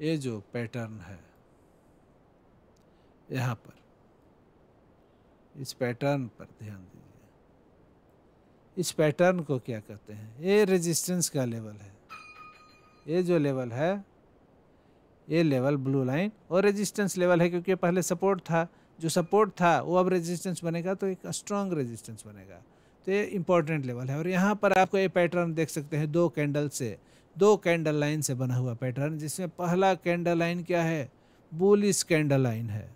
ये जो पैटर्न है यहाँ पर, इस पैटर्न पर ध्यान दीजिए। इस पैटर्न को क्या कहते हैं, ये रेजिस्टेंस का लेवल है। ये जो लेवल है ये लेवल ब्लू लाइन और रेजिस्टेंस लेवल है, क्योंकि पहले सपोर्ट था, जो सपोर्ट था वो अब रेजिस्टेंस बनेगा, तो एक स्ट्रॉन्ग रेजिस्टेंस बनेगा। तो ये इंपॉर्टेंट लेवल है। और यहाँ पर आपको ये पैटर्न देख सकते हैं, दो कैंडल लाइन से बना हुआ पैटर्न, जिसमें पहला कैंडल लाइन क्या है, बुलिश कैंडल लाइन है,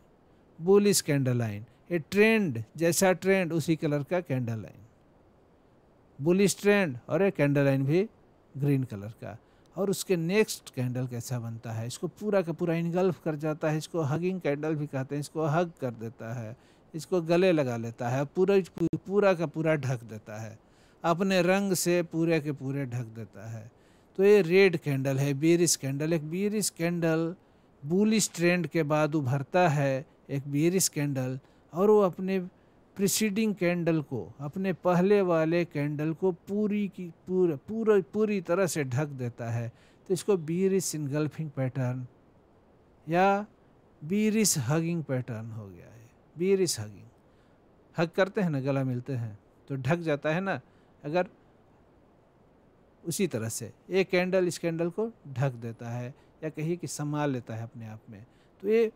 बुलिश कैंडल लाइन। ये ट्रेंड जैसा ट्रेंड उसी कलर का कैंडल लाइन, बुलिश ट्रेंड, और ये कैंडल लाइन भी ग्रीन कलर का। और उसके नेक्स्ट कैंडल कैसा बनता है, इसको पूरा का पूरा इनगल्फ कर जाता है, इसको हगिंग कैंडल भी कहते हैं, इसको हग कर देता है, इसको गले लगा लेता है, पूरा का पूरा ढक देता है, अपने रंग से पूरे के पूरे ढक देता है। तो ये रेड कैंडल है, बेरिश कैंडल। एक बेरिश कैंडल बुलिश ट्रेंड के बाद उभरता है, एक बेरिश कैंडल, और वो अपने प्रीसीडिंग कैंडल को, अपने पहले वाले कैंडल को पूरी तरह से ढक देता है, तो इसको बीरिश इनगल्फिंग पैटर्न या बीरिश हगिंग पैटर्न हो गया है। बीरिश हगिंग, हग करते हैं ना, गला मिलते हैं तो ढक जाता है ना, अगर उसी तरह से एक कैंडल इस कैंडल को ढक देता है या कहिए कि संभाल लेता है अपने आप में, तो ये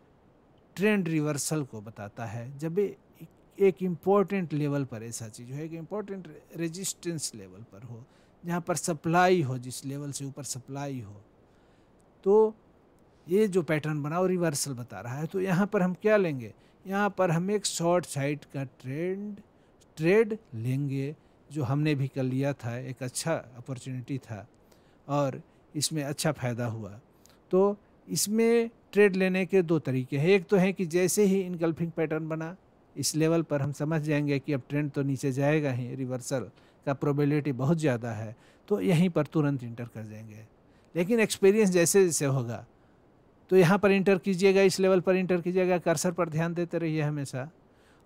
ट्रेंड रिवर्सल को बताता है। जब एक इम्पोर्टेंट लेवल पर ऐसा चीज़ हो, एक इम्पोर्टेंट रेजिस्टेंस लेवल पर हो, जहाँ पर सप्लाई हो, जिस लेवल से ऊपर सप्लाई हो, तो ये जो पैटर्न बना वो रिवर्सल बता रहा है। तो यहाँ पर हम क्या लेंगे, यहाँ पर हम एक शॉर्ट साइड का ट्रेड लेंगे, जो हमने भी कल लिया था, एक अच्छा अपॉर्चुनिटी था और इसमें अच्छा फ़ायदा हुआ। तो इसमें ट्रेड लेने के दो तरीके हैं। एक तो है कि जैसे ही इनगल्फिंग पैटर्न बना इस लेवल पर हम समझ जाएंगे कि अब ट्रेंड तो नीचे जाएगा ही, रिवर्सल का प्रोबेबिलिटी बहुत ज़्यादा है, तो यहीं पर तुरंत इंटर कर देंगे। लेकिन एक्सपीरियंस जैसे जैसे होगा तो यहाँ पर इंटर कीजिएगा, इस लेवल पर इंटर कीजिएगा, कर्सर पर ध्यान देते रहिए हमेशा,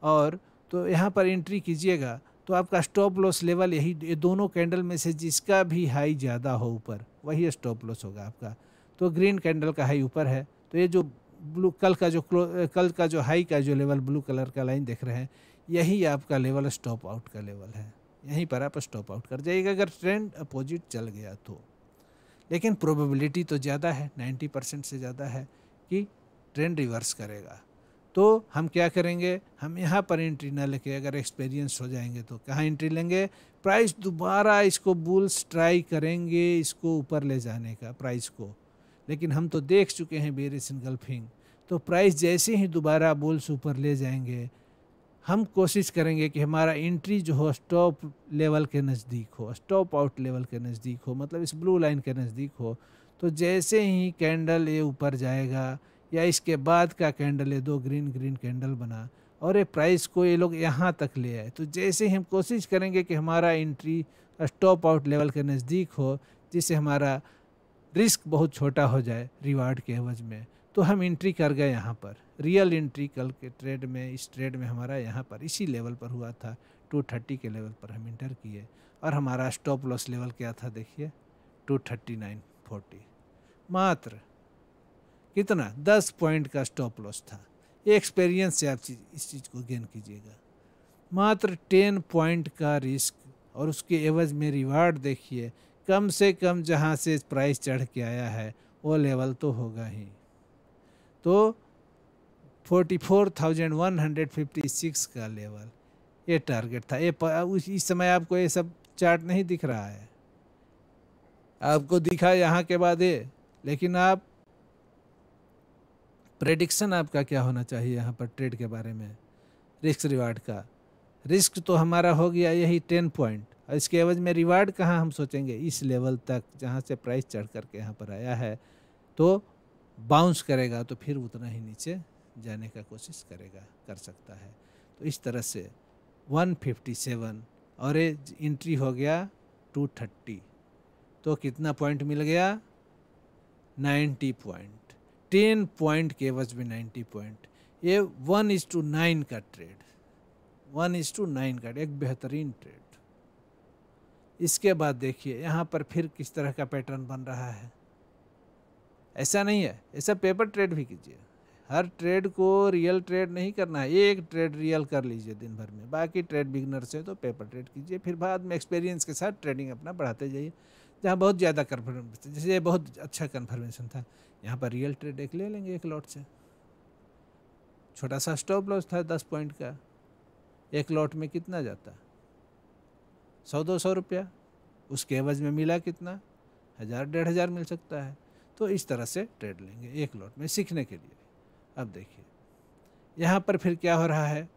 और तो यहाँ पर एंट्री कीजिएगा तो आपका स्टॉप लॉस लेवल यही, ये दोनों कैंडल में से जिसका भी हाई ज़्यादा हो ऊपर, वही स्टॉप लॉस होगा आपका। तो ग्रीन कैंडल का हाई ऊपर है, तो ये जो ब्लू कल का जो हाई का जो लेवल ब्लू कलर का लाइन देख रहे हैं, यही आपका लेवल स्टॉप आउट का लेवल है। यहीं पर आप स्टॉप आउट कर जाइएगा अगर ट्रेंड अपोजिट चल गया तो। लेकिन प्रोबेबिलिटी तो ज़्यादा है, 90% से ज़्यादा है कि ट्रेंड रिवर्स करेगा। तो हम क्या करेंगे, हम यहाँ पर एंट्री ना लेके अगर एक्सपीरियंस हो जाएंगे तो कहाँ एंट्री लेंगे, प्राइस दोबारा इसको बुल्स ट्राई करेंगे इसको ऊपर ले जाने का प्राइस को। लेकिन हम तो देख चुके हैं बेरिश इनगल्फिंग, तो प्राइस जैसे ही दोबारा बुल्स ऊपर ले जाएंगे, हम कोशिश करेंगे कि हमारा एंट्री जो हो स्टॉप लेवल के नज़दीक हो, स्टॉप आउट लेवल के नज़दीक हो, मतलब इस ब्लू लाइन के नज़दीक हो। तो जैसे ही कैंडल ये ऊपर जाएगा या इसके बाद का कैंडल, ये दो ग्रीन कैंडल बना और ये प्राइस को ये लोग यहाँ तक ले आए, तो जैसे ही हम कोशिश करेंगे कि हमारा एंट्री स्टॉप आउट लेवल के नज़दीक हो, जिससे हमारा रिस्क बहुत छोटा हो जाए रिवार्ड के एवज में, तो हम एंट्री कर गए यहाँ पर। रियल एंट्री कल के ट्रेड में, इस ट्रेड में हमारा यहाँ पर इसी लेवल पर हुआ था, 230 के लेवल पर हम इंटर किए और हमारा स्टॉप लॉस लेवल क्या था देखिए, 239.40। मात्र कितना, 10 पॉइंट का स्टॉप लॉस था। ये एक्सपीरियंस से आप इस चीज़ को गेन कीजिएगा। मात्र 10 पॉइंट का रिस्क और उसके एवज में रिवार्ड देखिए, कम से कम जहाँ से प्राइस चढ़ के आया है वो लेवल तो होगा ही। तो 44,156 का लेवल ये टारगेट था। ये इस समय आपको ये सब चार्ट नहीं दिख रहा है, आपको दिखा यहाँ के बाद ये, लेकिन आप प्रेडिक्शन आपका क्या होना चाहिए यहाँ पर ट्रेड के बारे में, रिस्क रिवार्ड का। रिस्क तो हमारा हो गया यही 10 पॉइंट, और इसके एवज में रिवार्ड कहाँ हम सोचेंगे, इस लेवल तक जहाँ से प्राइस चढ़ करके यहाँ पर आया है, तो बाउंस करेगा तो फिर उतना ही नीचे जाने का कोशिश करेगा, कर सकता है। तो इस तरह से 157 और ये एंट्री हो गया 230, तो कितना पॉइंट मिल गया, 90 पॉइंट। 10 पॉइंट के एवज में 90 पॉइंट। ये 1:9 का ट्रेड, 1:9 का एक बेहतरीन ट्रेड। इसके बाद देखिए यहाँ पर फिर किस तरह का पैटर्न बन रहा है। ऐसा नहीं है, ऐसा पेपर ट्रेड भी कीजिए, हर ट्रेड को रियल ट्रेड नहीं करना है। एक ट्रेड रियल कर लीजिए दिन भर में, बाकी ट्रेड बिगनर से तो पेपर ट्रेड कीजिए, फिर बाद में एक्सपीरियंस के साथ ट्रेडिंग अपना बढ़ाते जाइए। जहाँ बहुत ज़्यादा कन्फर्मेशन, जैसे बहुत अच्छा कन्फर्मेशन था, यहाँ पर रियल ट्रेड एक ले लेंगे एक लॉट से। छोटा सा स्टॉप लॉस था 10 पॉइंट का, एक लॉट में कितना जाता, 100-200 रुपया, उसके एवज में मिला कितना, 1000-1500 मिल सकता है। तो इस तरह से ट्रेड लेंगे एक लॉट में सीखने के लिए। अब देखिए यहाँ पर फिर क्या हो रहा है,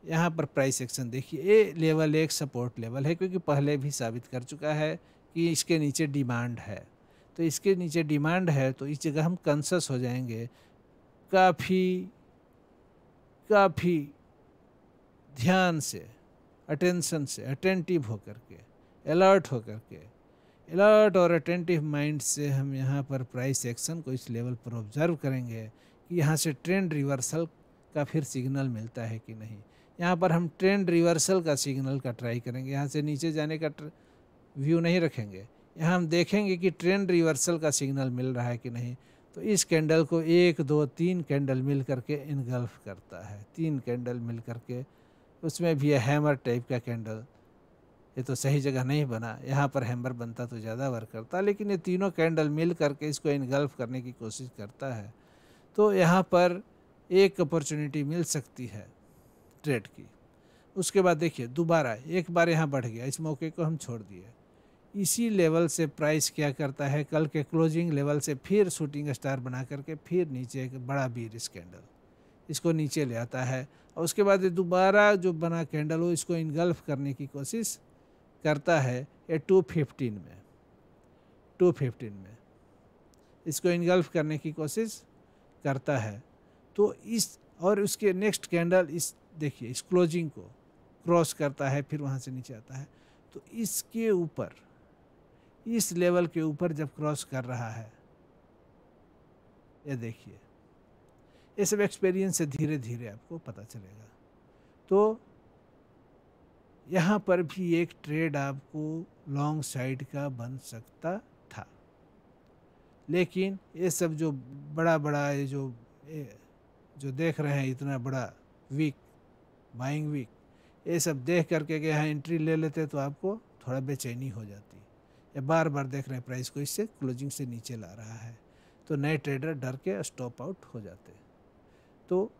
यहाँ पर प्राइस एक्शन देखिए, ये लेवल एक सपोर्ट लेवल है, क्योंकि पहले भी साबित कर चुका है कि इसके नीचे डिमांड है। तो इसके नीचे डिमांड है तो इस जगह हम कॉन्शियस हो जाएंगे, काफ़ी ध्यान से, अटेंशन से, अटेंटिव होकर के, अलर्ट होकर के, अलर्ट और अटेंटिव माइंड से हम यहाँ पर प्राइस एक्शन को इस लेवल पर ऑब्जर्व करेंगे कि यहाँ से ट्रेंड रिवर्सल का फिर सिग्नल मिलता है कि नहीं। यहाँ पर हम ट्रेंड रिवर्सल का सिग्नल का ट्राई करेंगे, यहाँ से नीचे जाने का व्यू नहीं रखेंगे, यहाँ हम देखेंगे कि ट्रेंड रिवर्सल का सिग्नल मिल रहा है कि नहीं। तो इस कैंडल को 1 2 3 कैंडल मिल करके इनगल्फ करता है, 3 कैंडल मिल करके, उसमें भी है हैमर टाइप का कैंडल। ये तो सही जगह नहीं बना, यहाँ पर हैमर बनता तो ज़्यादा वर्क करता, लेकिन ये तीनों कैंडल मिल करके इसको इनगल्फ करने की कोशिश करता है। तो यहाँ पर एक अपॉर्चुनिटी मिल सकती है ट्रेड की। उसके बाद देखिए दोबारा एक बार यहाँ बढ़ गया, इस मौके को हम छोड़ दिए। इसी लेवल से प्राइस क्या करता है, कल के क्लोजिंग लेवल से फिर शूटिंग स्टार बना करके फिर नीचे एक बड़ा बीरिश कैंडल इसको नीचे ले आता है, और उसके बाद दोबारा जो बना कैंडल हो इसको इनगल्फ करने की कोशिश करता है। ये 215 में इसको इनगल्फ करने की कोशिश करता है। तो इस और उसके नेक्स्ट कैंडल इस देखिए इस क्लोजिंग को क्रॉस करता है, फिर वहाँ से नीचे आता है। तो इसके ऊपर, इस लेवल के ऊपर जब क्रॉस कर रहा है, ये देखिए, ये सब एक्सपीरियंस से धीरे धीरे आपको पता चलेगा। तो यहाँ पर भी एक ट्रेड आपको लॉन्ग साइड का बन सकता था, लेकिन ये सब जो बड़ा बड़ा ये जो देख रहे हैं इतना बड़ा वीक बाइंग वीक, ये सब देख करके कि यहाँ एंट्री ले लेते तो आपको थोड़ा बेचैनी हो जाती। ये बार बार देख रहे हैं प्राइस को इससे क्लोजिंग से नीचे ला रहा है, तो नए ट्रेडर डर के स्टॉप आउट हो जाते। तो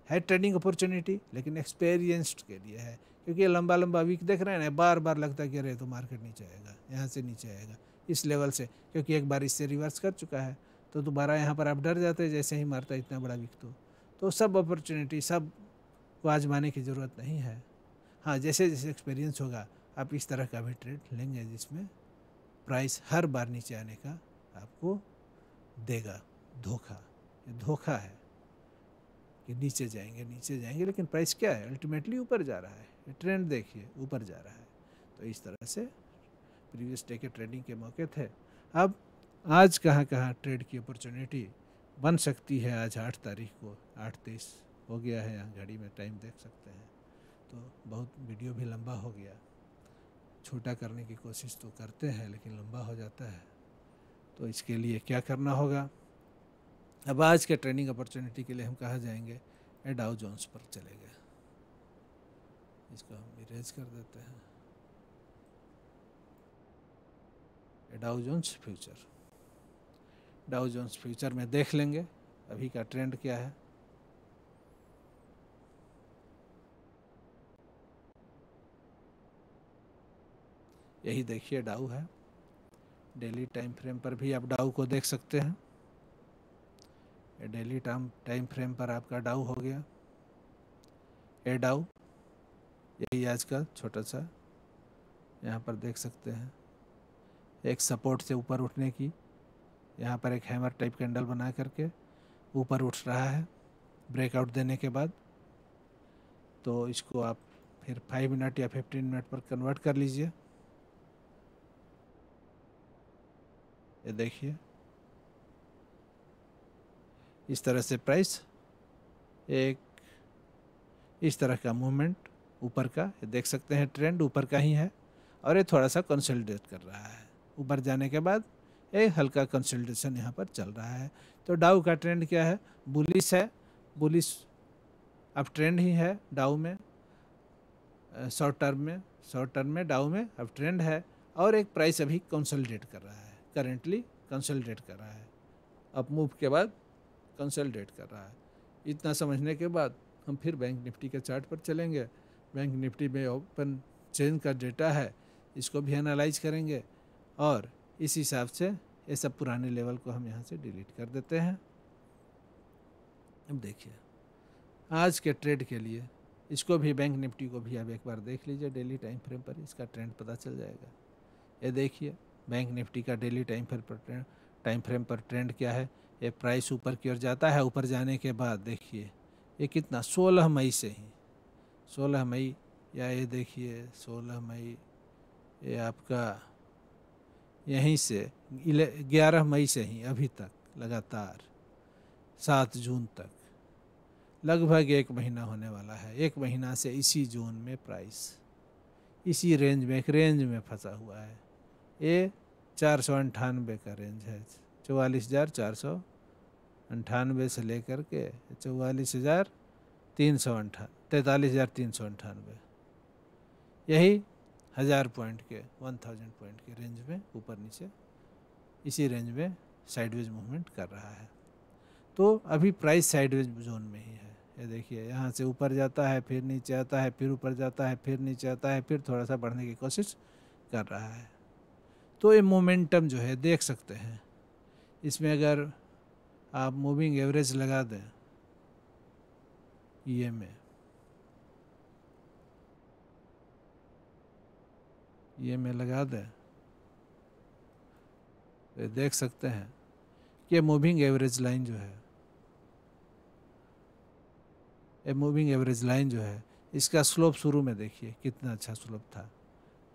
है ट्रेडिंग अपॉर्चुनिटी, लेकिन एक्सपीरियंस्ड के लिए है, क्योंकि ये लंबा लंबा वीक देख रहे हैं ना, बार बार लगता है कि अरे तो मार्केट नीचे आएगा, यहाँ से नीचे आएगा इस लेवल से, क्योंकि एक बार इससे रिवर्स कर चुका है। तो दोबारा यहाँ पर आप डर जाते हैं जैसे ही मारता है इतना बड़ा वीक। तो सब अपॉर्चुनिटी सब को आजमाने की ज़रूरत नहीं है। हाँ, जैसे जैसे एक्सपीरियंस होगा आप इस तरह का भी ट्रेड लेंगे जिसमें प्राइस हर बार नीचे आने का आपको देगा धोखा। ये धोखा है कि नीचे जाएंगे, लेकिन प्राइस क्या है, अल्टीमेटली ऊपर जा रहा है। ये ट्रेंड देखिए ऊपर जा रहा है। तो इस तरह से प्रीवियस डे के ट्रेडिंग के मौके थे। अब आज कहाँ ट्रेड की अपॉर्चुनिटी बन सकती है। आज 8 तारीख को 8:23 हो गया है, यहाँ घड़ी में टाइम देख सकते हैं। तो बहुत वीडियो भी लंबा हो गया, छोटा करने की कोशिश तो करते हैं लेकिन लंबा हो जाता है। तो इसके लिए क्या करना होगा, अब आज के ट्रेडिंग अपॉर्चुनिटी के लिए हम कहाँ जाएंगे, डाउ जोन्स पर चले गए। इसको हम इरेज कर देते हैं। डाउ जोन्स फ्यूचर में देख लेंगे अभी का ट्रेंड क्या है। यही देखिए डाउ है, डेली टाइम फ्रेम पर भी आप डाउ को देख सकते हैं। ये डेली टाइम फ्रेम पर आपका डाउ हो गया। ये डाउ यही आज का छोटा सा यहाँ पर देख सकते हैं, एक सपोर्ट से ऊपर उठने की, यहाँ पर एक हैमर टाइप कैंडल बना करके ऊपर उठ रहा है ब्रेकआउट देने के बाद। तो इसको आप फिर 5 मिनट या 15 मिनट पर कन्वर्ट कर लीजिए। ये देखिए इस तरह से प्राइस एक इस तरह का मूवमेंट ऊपर का, ये देख सकते हैं ट्रेंड ऊपर का ही है, और ये थोड़ा सा कंसोलिडेट कर रहा है। ऊपर जाने के बाद एक हल्का कंसोलिडेशन यहाँ पर चल रहा है। तो डाउ का ट्रेंड क्या है, बुलिश है, बुलिश अब ट्रेंड ही है डाउ में। शॉर्ट टर्म में डाउ में अब ट्रेंड है, और एक प्राइस अभी कंसोलिडेट कर रहा है, करेंटली कंसोलिडेट कर रहा है, अप मूव के बाद कंसोलिडेट कर रहा है। इतना समझने के बाद हम फिर बैंक निफ्टी के चार्ट पर चलेंगे। बैंक निफ्टी में ओपन चेन का डेटा है, इसको भी एनालाइज करेंगे, और इस हिसाब से ये सब पुराने लेवल को हम यहाँ से डिलीट कर देते हैं। अब देखिए आज के ट्रेड के लिए इसको भी, बैंक निफ्टी को भी आप एक बार देख लीजिए डेली टाइम फ्रेम पर, इसका ट्रेंड पता चल जाएगा। ये देखिए बैंक निफ्टी का डेली टाइम फ्रेम पर ट्रेंड क्या है। ये प्राइस ऊपर की ओर जाता है, ऊपर जाने के बाद देखिए ये कितना 16 मई से ही 16 मई, या ये देखिए 16 मई, ये आपका यहीं से 11 मई से ही अभी तक लगातार 7 जून तक लगभग 1 महीना होने वाला है। 1 महीना से इसी जोन में प्राइस इसी रेंज में, एक रेंज में फंसा हुआ है। ये 498 का रेंज है, 44,498 से लेकर के 43,398, यही 1000 पॉइंट के 1000 पॉइंट के रेंज में ऊपर नीचे इसी रेंज में साइडवेज मूवमेंट कर रहा है। तो अभी प्राइस साइडवेज जोन में ही है। ये देखिए, यहाँ से ऊपर जाता है, फिर नीचे आता है, फिर ऊपर जाता है, फिर नीचे आता है, फिर थोड़ा सा बढ़ने की कोशिश कर रहा है। तो ये मोमेंटम जो है देख सकते हैं, इसमें अगर आप मूविंग एवरेज लगा दें ये में लगा दें तो देख सकते हैं कि मूविंग एवरेज लाइन जो है इसका स्लोप शुरू में देखिए कितना अच्छा स्लोप था,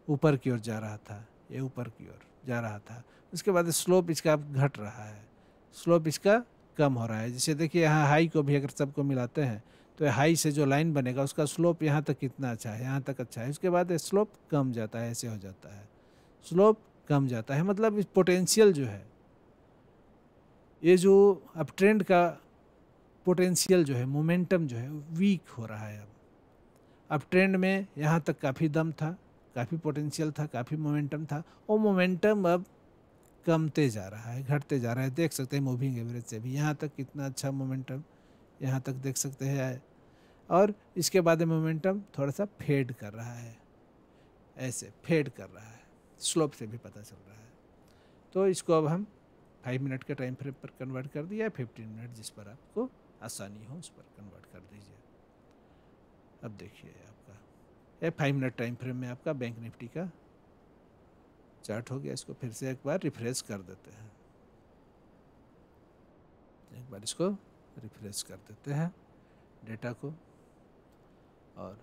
ऊपर की ओर जा रहा था, ये ऊपर की ओर जा रहा था। उसके बाद स्लोप इसका अब घट रहा है, स्लोप इसका कम हो रहा है। जैसे देखिए यहाँ हाई को भी अगर सबको मिलाते हैं तो हाई से जो लाइन बनेगा उसका स्लोप यहाँ तक कितना अच्छा है, यहाँ तक अच्छा है। उसके बाद स्लोप कम जाता है, ऐसे हो जाता है, स्लोप कम जाता है। मतलब इस पोटेंशियल जो है, ये जो अब ट्रेंड का पोटेंशियल जो है, मोमेंटम जो है वीक हो रहा है। अब ट्रेंड में यहाँ तक काफ़ी दम था, काफ़ी पोटेंशियल था, काफ़ी मोमेंटम था, वो मोमेंटम अब कमते जा रहा है, घटते जा रहा है। देख सकते हैं मूविंग एवरेज से भी यहाँ तक कितना अच्छा मोमेंटम, यहाँ तक देख सकते हैं। और इसके बाद मोमेंटम थोड़ा सा फेड कर रहा है, ऐसे फेड कर रहा है, स्लोप से भी पता चल रहा है। तो इसको अब हम 5 मिनट के टाइम फ्रेम पर कन्वर्ट कर दिया, 15 मिनट जिस पर आपको आसानी हो उस पर कन्वर्ट कर दीजिए। अब देखिए आपका ये 5 मिनट टाइम फ्रेम में आपका बैंक निफ्टी का चार्ट हो गया। इसको फिर से एक बार रिफ्रेश कर देते हैं, एक बार इसको रिफ्रेश कर देते हैं डेटा को। और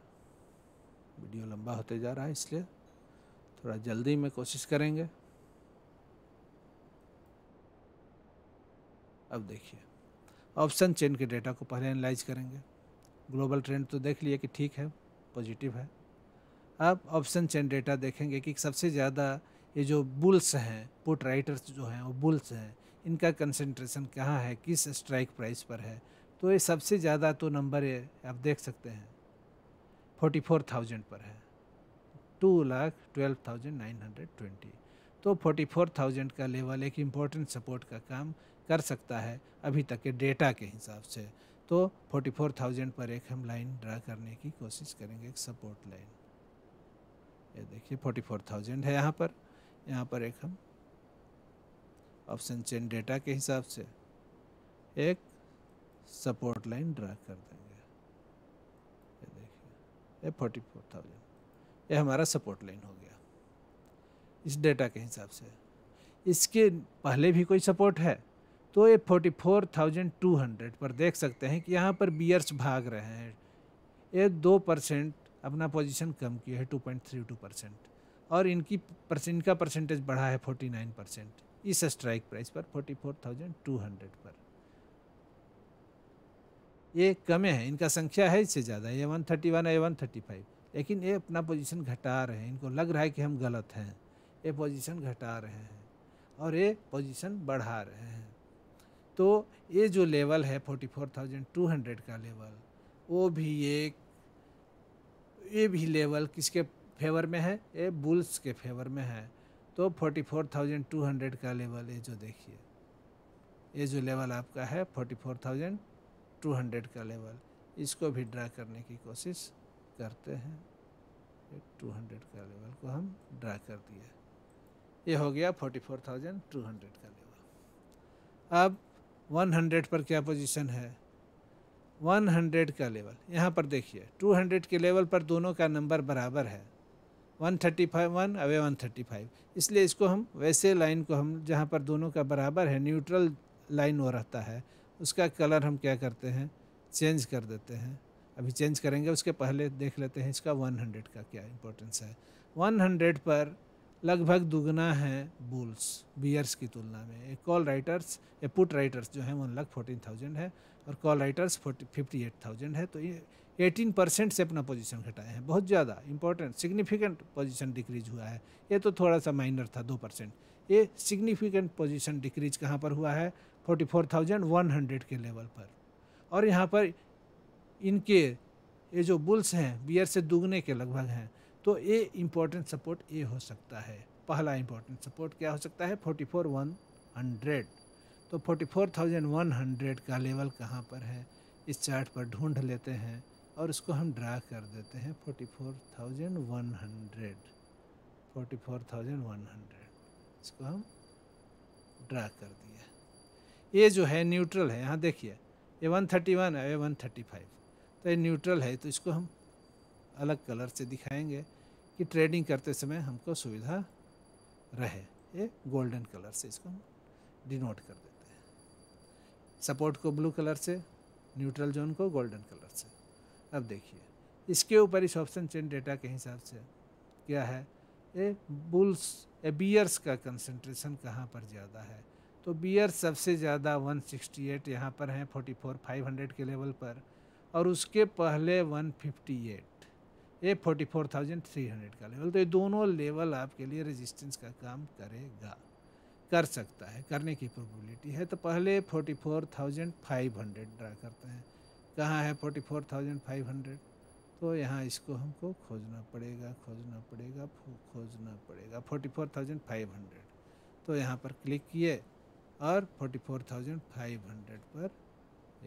वीडियो लंबा होते जा रहा है इसलिए थोड़ा जल्दी में कोशिश करेंगे। अब देखिए, ऑप्शन चेन के डेटा को पहले एनालाइज करेंगे। ग्लोबल ट्रेंड तो देख लिए कि ठीक है, पॉजिटिव है। अब ऑप्शन चेन डेटा देखेंगे कि सबसे ज़्यादा ये जो बुल्स हैं, पुट राइटर्स जो हैं वो बुल्स हैं, इनका कंसंट्रेशन कहाँ है, किस स्ट्राइक प्राइस पर है। तो ये सबसे ज़्यादा तो नंबर ये आप देख सकते हैं 44,000 पर है, 2,12,920। तो 44,000 का लेवल एक इम्पोर्टेंट सपोर्ट का काम कर सकता है अभी तक के डेटा के हिसाब से। तो 44,000 पर एक हम लाइन ड्रा करने की कोशिश करेंगे, एक सपोर्ट लाइन। ये देखिए 44,000 है यहाँ पर एक हम ऑप्शन चेन डेटा के हिसाब से एक सपोर्ट लाइन ड्रा कर देंगे। ये देखिए, ये 44,000 ये हमारा सपोर्ट लाइन हो गया इस डेटा के हिसाब से। इसके पहले भी कोई सपोर्ट है तो ये 44,200 पर देख सकते हैं कि यहाँ पर बियर्स भाग रहे हैं। ये 2% अपना पोजीशन कम किया है, 2.32%, और इनका परसेंटेज बढ़ा है 49% इस स्ट्राइक प्राइस पर 44,200 पर। ये कम है, इनका संख्या है इससे ज़्यादा, ये 131 है, 135, लेकिन ये अपना पोजीशन घटा रहे हैं। इनको लग रहा है कि हम गलत हैं, ये पोजीशन घटा रहे हैं और ये पोजीशन बढ़ा रहे हैं। तो ये जो लेवल है 44,200 का लेवल, ये भी लेवल किसके फेवर में है, ये बुल्स के फेवर में है। तो 44,200 का लेवल, ये जो देखिए, ये जो लेवल आपका है 44,200 का लेवल, इसको भी ड्रा करने की कोशिश करते हैं। 200 का लेवल को हम ड्रा कर दिए, ये हो गया 44,200 का लेवल। अब 100 पर क्या पोजीशन है, 100 का लेवल यहाँ पर देखिए, 200 के लेवल पर दोनों का नंबर बराबर है, 135 1 अवे 135, इसलिए इसको हम वैसे लाइन को हम जहाँ पर दोनों का बराबर है, न्यूट्रल लाइन वो रहता है, उसका कलर हम क्या करते हैं, चेंज कर देते हैं। अभी चेंज करेंगे, उसके पहले देख लेते हैं इसका 100 का क्या इंपॉर्टेंस है। 100 पर लगभग दुगना है बुल्स बियर्स की तुलना में। कॉल राइटर्स या पुट राइटर्स जो हैं 1,14,000 है और कॉल राइटर्स 58,000 है। तो ये 18% से अपना पोजीशन घटाए हैं, बहुत ज़्यादा इंपॉर्टेंट सिग्निफिकेंट पोजीशन डिक्रीज हुआ है। ये तो थोड़ा सा माइनर था 2%, ये सिग्निफिकेंट पोजीशन डिक्रीज कहाँ पर हुआ है? 44,100 के लेवल पर। और यहाँ पर इनके ये जो बुल्स हैं बियर से दुगने के लगभग हैं, तो ये इम्पोर्टेंट सपोर्ट ये हो सकता है। पहला इम्पोर्टेंट सपोर्ट क्या हो सकता है? 44,100। तो 44,100 का लेवल कहाँ पर है इस चार्ट पर ढूंढ लेते हैं और उसको हम ड्रा कर देते हैं। 44,100 इसको हम ड्रा कर दिया। ये जो है न्यूट्रल है, यहाँ देखिए ये 131 है, ये 135, तो ये न्यूट्रल है। तो इसको हम अलग कलर से दिखाएंगे कि ट्रेडिंग करते समय हमको सुविधा रहे। ये गोल्डन कलर से इसको हम डिनोट कर देते हैं, सपोर्ट को ब्लू कलर से, न्यूट्रल जोन को गोल्डन कलर से। अब देखिए इसके ऊपर इस ऑप्शन चेन डेटा के हिसाब से क्या है, ये बुल्स बियर्स का कंसंट्रेशन कहाँ पर ज़्यादा है? तो बियर्स सबसे ज़्यादा 168 यहाँ पर हैं 44,500 के लेवल पर, और उसके पहले 158, ये 44,300 का लेवल। तो ये दोनों लेवल आपके लिए रेजिस्टेंस का काम करेगा, कर सकता है, करने की प्रोबेबिलिटी है। तो पहले 44,500 ड्रा करते हैं। कहाँ है 44,500? तो यहाँ इसको हमको खोजना पड़ेगा 44,500। तो यहाँ पर क्लिक किए और 44,500 पर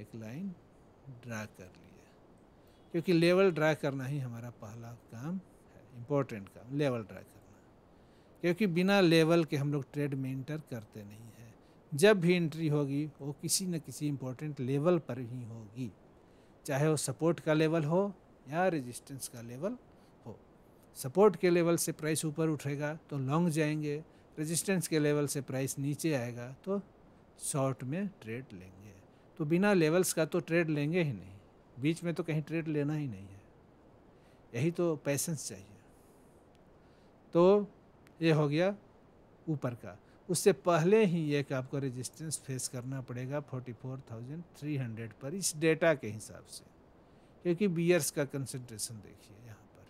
एक लाइन ड्रा कर लिए, क्योंकि लेवल ड्रा करना ही हमारा पहला काम है, इम्पोर्टेंट काम, लेवल ड्रा करना। क्योंकि बिना लेवल के हम लोग ट्रेड में इंटर करते नहीं हैं। जब भी एंट्री होगी वो किसी न किसी इम्पोर्टेंट लेवल पर ही होगी, चाहे वो सपोर्ट का लेवल हो या रेजिस्टेंस का लेवल हो। सपोर्ट के लेवल से प्राइस ऊपर उठेगा तो लॉन्ग जाएंगे, रेजिस्टेंस के लेवल से प्राइस नीचे आएगा तो शॉर्ट में ट्रेड लेंगे। तो बिना लेवल्स का तो ट्रेड लेंगे ही नहीं, बीच में तो कहीं ट्रेड लेना ही नहीं है। यही तो पैसेंस चाहिए। तो ये हो गया ऊपर का। उससे पहले ही एक आपको रेजिस्टेंस फेस करना पड़ेगा 44,300 पर इस डेटा के हिसाब से, क्योंकि बियर्स का कंसंट्रेशन देखिए यहाँ पर।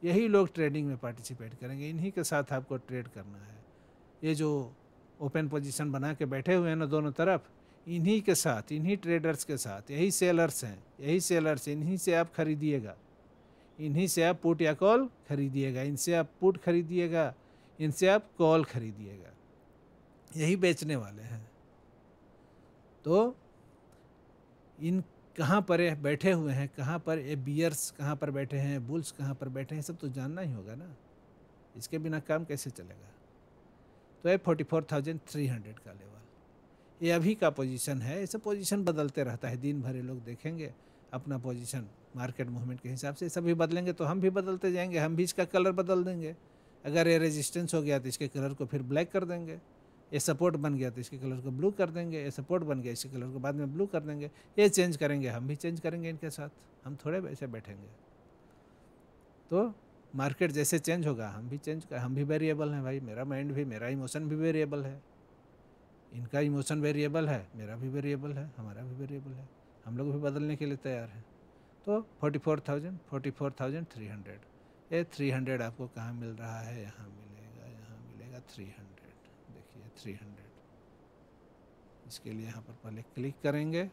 यही लोग ट्रेडिंग में पार्टिसिपेट करेंगे, इन्हीं के साथ आपको ट्रेड करना है। ये जो ओपन पोजीशन बना के बैठे हुए हैं ना दोनों तरफ, इन्हीं के साथ, इन्हीं ट्रेडर्स के साथ, यही सेलर्स हैं, इन्हीं से आप खरीदिएगा, इन्हीं से आप पुट या कॉल खरीदिएगा, इनसे आप पुट खरीदिएगा, इनसे आप कॉल खरीदिएगा, यही बेचने वाले हैं। तो इन कहाँ पर बैठे हुए हैं, कहाँ पर ये बियर्स कहाँ पर बैठे हैं, बुल्स कहाँ पर बैठे हैं, सब तो जानना ही होगा ना, इसके बिना काम कैसे चलेगा। तो ये 44,300 का लेवल, ये अभी का पोजीशन है। ऐसे पोजीशन बदलते रहता है, दिन भर ये लोग देखेंगे अपना पोजीशन मार्केट मूवमेंट के हिसाब से। सभी बदलेंगे तो हम भी बदलते जाएंगे, हम भी इसका कलर बदल देंगे। अगर ये रेजिस्टेंस हो गया तो इसके कलर को फिर ब्लैक कर देंगे, ये सपोर्ट बन गया तो इसके कलर को ब्लू कर देंगे, ये सपोर्ट बन गया इसके कलर को बाद में ब्लू कर देंगे। ये चेंज करेंगे, हम भी चेंज करेंगे इनके साथ, हम थोड़े वैसे बैठेंगे। तो मार्केट जैसे चेंज होगा हम भी चेंज कर, हम भी वेरिएबल हैं भाई, मेरा माइंड भी, मेरा इमोशन भी वेरिएबल है, इनका इमोशन वेरिएबल है, मेरा भी वेरिएबल है, हमारा भी वेरिएबल है, हम लोग भी बदलने के लिए तैयार हैं। तो 44,300, ये 300 आपको कहाँ मिल रहा है? यहाँ मिलेगा 300। देखिए 300, इसके लिए यहाँ पर पहले क्लिक करेंगे,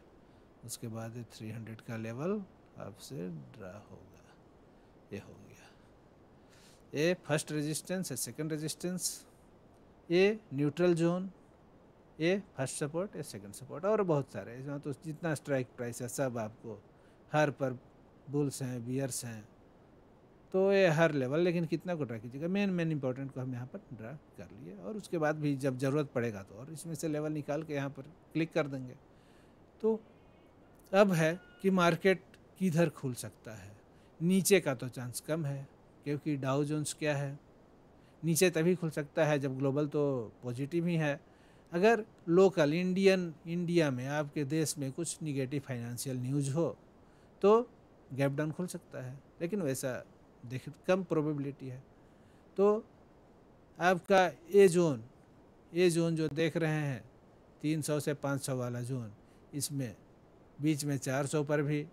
उसके बाद 300 का लेवल आपसे ड्रा होगा। ये हो गया, ये फर्स्ट रेजिस्टेंस है, सेकंड रेजिस्टेंस, ये न्यूट्रल जोन, ये फर्स्ट सपोर्ट, ये सेकंड सपोर्ट, और बहुत सारे इसमें तो जितना स्ट्राइक प्राइस है सब आपको हर पर बुल्स हैं, बियर्स हैं, तो ये हर लेवल। लेकिन कितना को ड्रा कीजिएगा, मेन इंपॉर्टेंट को हम यहाँ पर ड्रा कर लिए, और उसके बाद भी जब ज़रूरत पड़ेगा तो और इसमें से लेवल निकाल के यहाँ पर क्लिक कर देंगे। तो अब है कि मार्केट किधर खुल सकता है। नीचे का तो चांस कम है, क्योंकि डाउ जोन्स क्या है, नीचे तभी खुल सकता है जब ग्लोबल तो पॉजिटिव ही है। अगर लोकल इंडिया में आपके देश में कुछ निगेटिव फाइनेंशियल न्यूज़ हो तो गैप डाउन खुल सकता है, लेकिन वैसा देख कम प्रोबेबिलिटी है। तो आपका ये जोन जो देख रहे हैं 300 से 500 वाला जोन, इसमें बीच में 400 पर भी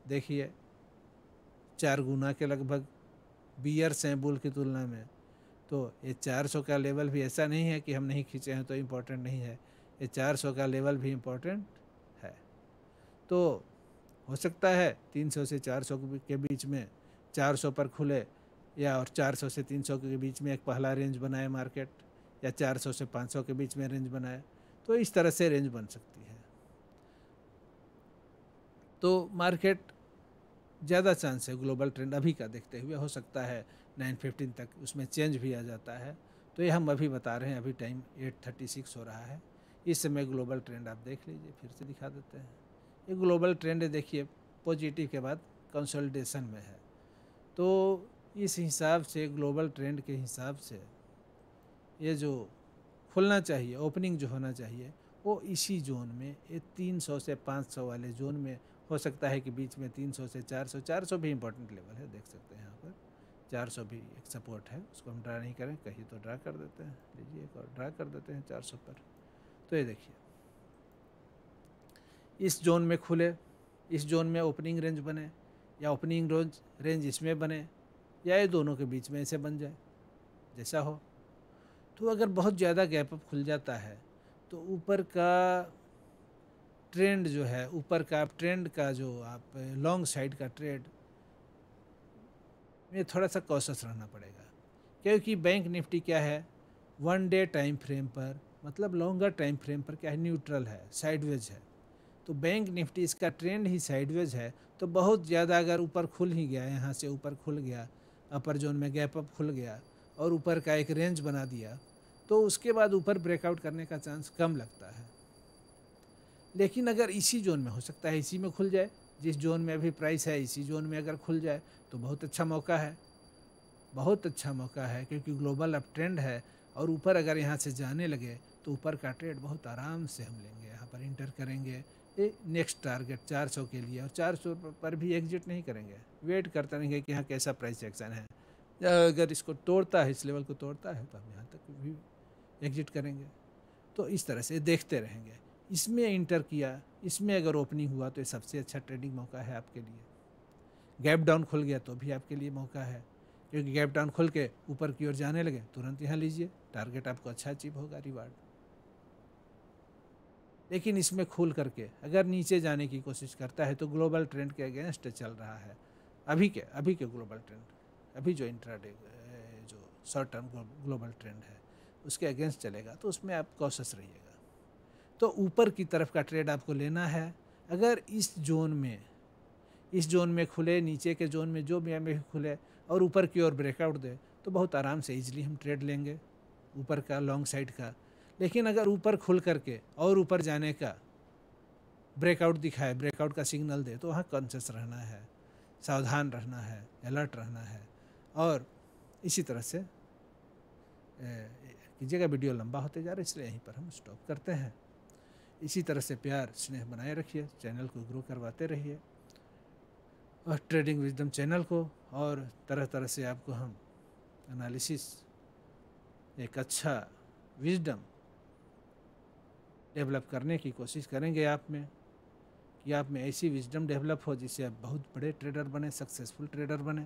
देखिए 4 गुना के लगभग बियर्स हैं बुल की तुलना में। तो ये 400 का लेवल भी ऐसा नहीं है कि हम नहीं खींचे हैं तो इम्पोर्टेंट नहीं है, ये 400 का लेवल भी इम्पोर्टेंट है। तो हो सकता है 300 से 400 के बीच में 400 पर खुले, या और 400 से 300 के बीच में एक पहला रेंज बनाए मार्केट, या 400 से 500 के बीच में रेंज बनाए। तो इस तरह से रेंज बन सकती है। तो मार्केट ज़्यादा चांस है ग्लोबल ट्रेंड अभी का देखते हुए, हो सकता है 9:15 तक उसमें चेंज भी आ जाता है। तो ये हम अभी बता रहे हैं, अभी टाइम 8:36 हो रहा है। इस समय ग्लोबल ट्रेंड आप देख लीजिए, फिर से दिखा देते हैं। ये ग्लोबल ट्रेंड देखिए पॉजिटिव के बाद कंसोलिडेशन में है। तो इस हिसाब से ग्लोबल ट्रेंड के हिसाब से ये जो खुलना चाहिए, ओपनिंग जो होना चाहिए, वो इसी जोन में, ये 300 से 500 वाले जोन में हो सकता है कि बीच में 300 से 400, 400 भी इम्पोर्टेंट लेवल है, देख सकते हैं यहाँ पर 400 भी एक सपोर्ट है, उसको हम ड्रा नहीं करें, कहीं तो ड्रा कर देते हैं, लीजिए एक और ड्रा कर देते हैं 400 पर। तो ये देखिए इस जोन में खुले, इस जोन में ओपनिंग रेंज बने, या ओपनिंग रेंज इसमें बने, या ये दोनों के बीच में ऐसे बन जाए, जैसा हो। तो अगर बहुत ज़्यादा गैप अप खुल जाता है तो ऊपर का ट्रेंड जो है, ऊपर का ट्रेंड का जो आप लॉन्ग साइड का ट्रेड में थोड़ा सा कॉशस रहना पड़ेगा, क्योंकि बैंक निफ्टी क्या है 1 डे टाइम फ्रेम पर, मतलब लॉन्गर टाइम फ्रेम पर क्या है, न्यूट्रल है, साइडवेज है। तो बैंक निफ्टी इसका ट्रेंड ही साइडवेज है। तो बहुत ज़्यादा अगर ऊपर खुल ही गया, यहाँ से ऊपर खुल गया, अपर जोन में गैप अप खुल गया और ऊपर का एक रेंज बना दिया, तो उसके बाद ऊपर ब्रेकआउट करने का चांस कम लगता है। लेकिन अगर इसी जोन में, हो सकता है इसी में खुल जाए, जिस जोन में अभी प्राइस है इसी जोन में अगर खुल जाए तो बहुत अच्छा मौका है, बहुत अच्छा मौका है, क्योंकि ग्लोबल अप ट्रेंड है। और ऊपर अगर यहाँ से जाने लगे तो ऊपर का ट्रेड बहुत आराम से हम लेंगे, यहाँ पर इंटर करेंगे ये नेक्स्ट टारगेट 400 के लिए, और 400 पर भी एग्जिट नहीं करेंगे, वेट करते रहेंगे कि यहाँ कैसा प्राइस एक्शन है। अगर इसको तोड़ता है, इस लेवल को तोड़ता है, तो हम यहाँ तक भी एग्जिट करेंगे। तो इस तरह से देखते रहेंगे। इसमें इंटर किया, इसमें अगर ओपनिंग हुआ तो ये सबसे अच्छा ट्रेडिंग मौका है आपके लिए। गैप डाउन खुल गया तो भी आपके लिए मौका है, क्योंकि गैप डाउन खुल के ऊपर की ओर जाने लगे, तुरंत यहाँ लीजिए, टारगेट आपको अच्छा अचीव होगा, रिवार्ड। लेकिन इसमें खुल करके अगर नीचे जाने की कोशिश करता है तो ग्लोबल ट्रेंड के अगेंस्ट चल रहा है। अभी के ग्लोबल ट्रेंड, अभी जो इंट्राडे जो शॉर्ट टर्म ग्लोबल ट्रेंड है उसके अगेंस्ट चलेगा, तो उसमें आप कॉशियस रहिएगा। तो ऊपर की तरफ का ट्रेड आपको लेना है। अगर इस जोन में खुले, नीचे के जोन में जो भी खुले और ऊपर की ओर ब्रेकआउट दे, तो बहुत आराम से इजीली हम ट्रेड लेंगे ऊपर का, लॉन्ग साइड का। लेकिन अगर ऊपर खुल करके और ऊपर जाने का ब्रेकआउट दिखाए, ब्रेकआउट का सिग्नल दे, तो वहाँ कॉन्शियस रहना है, सावधान रहना है, अलर्ट रहना है। और इसी तरह से कीजिएगा। वीडियो लंबा होते जा रहा है, इसलिए यहीं पर हम स्टॉप करते हैं। इसी तरह से प्यार स्नेह बनाए रखिए, चैनल को ग्रो करवाते रहिए, और ट्रेडिंग विजडम चैनल को, और तरह तरह से आपको हम एनालिसिस, एक अच्छा विजडम डेवलप करने की कोशिश करेंगे आप में, कि आप में ऐसी विजडम डेवलप हो जिससे आप बहुत बड़े ट्रेडर बने, सक्सेसफुल ट्रेडर बने,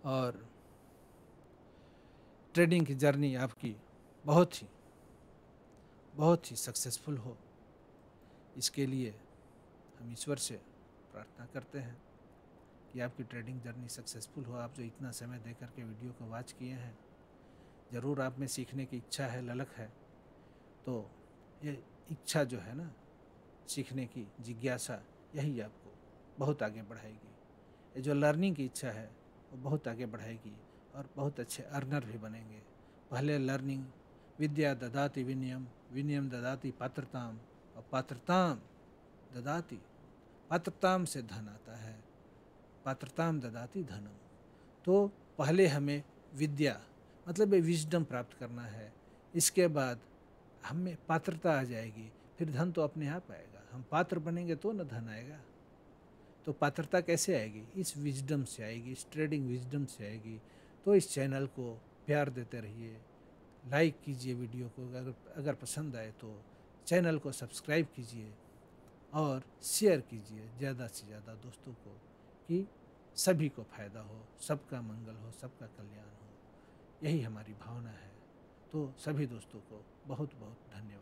और ट्रेडिंग की जर्नी आपकी बहुत ही सक्सेसफुल हो। इसके लिए हम ईश्वर से प्रार्थना करते हैं कि आपकी ट्रेडिंग जर्नी सक्सेसफुल हो। आप जो इतना समय दे करके वीडियो को वॉच किए हैं, ज़रूर आप में सीखने की इच्छा है, ललक है। तो ये इच्छा जो है ना, सीखने की जिज्ञासा, यही आपको बहुत आगे बढ़ाएगी। ये जो लर्निंग की इच्छा है वो बहुत आगे बढ़ाएगी, और बहुत अच्छे अर्नर भी बनेंगे। पहले लर्निंग, विद्या ददाति विनयम, विनयम ददाति पात्रताम, और पात्रताम ददाति, पात्रताम से धन आता है, पात्रताम ददाति धनम। तो पहले हमें विद्या, मतलब ये विजडम प्राप्त करना है। इसके बाद हमें पात्रता आ जाएगी, फिर धन तो अपने आप आएगा। हम पात्र बनेंगे तो न धन आएगा। तो पात्रता कैसे आएगी? इस विजडम से आएगी, इस ट्रेडिंग विजडम से आएगी। तो इस चैनल को प्यार देते रहिए, लाइक कीजिए वीडियो को, अगर पसंद आए तो चैनल को सब्सक्राइब कीजिए और शेयर कीजिए ज़्यादा से ज़्यादा दोस्तों को, कि सभी को फ़ायदा हो, सबका मंगल हो, सबका कल्याण हो। यही हमारी भावना है। तो सभी दोस्तों को बहुत बहुत धन्यवाद।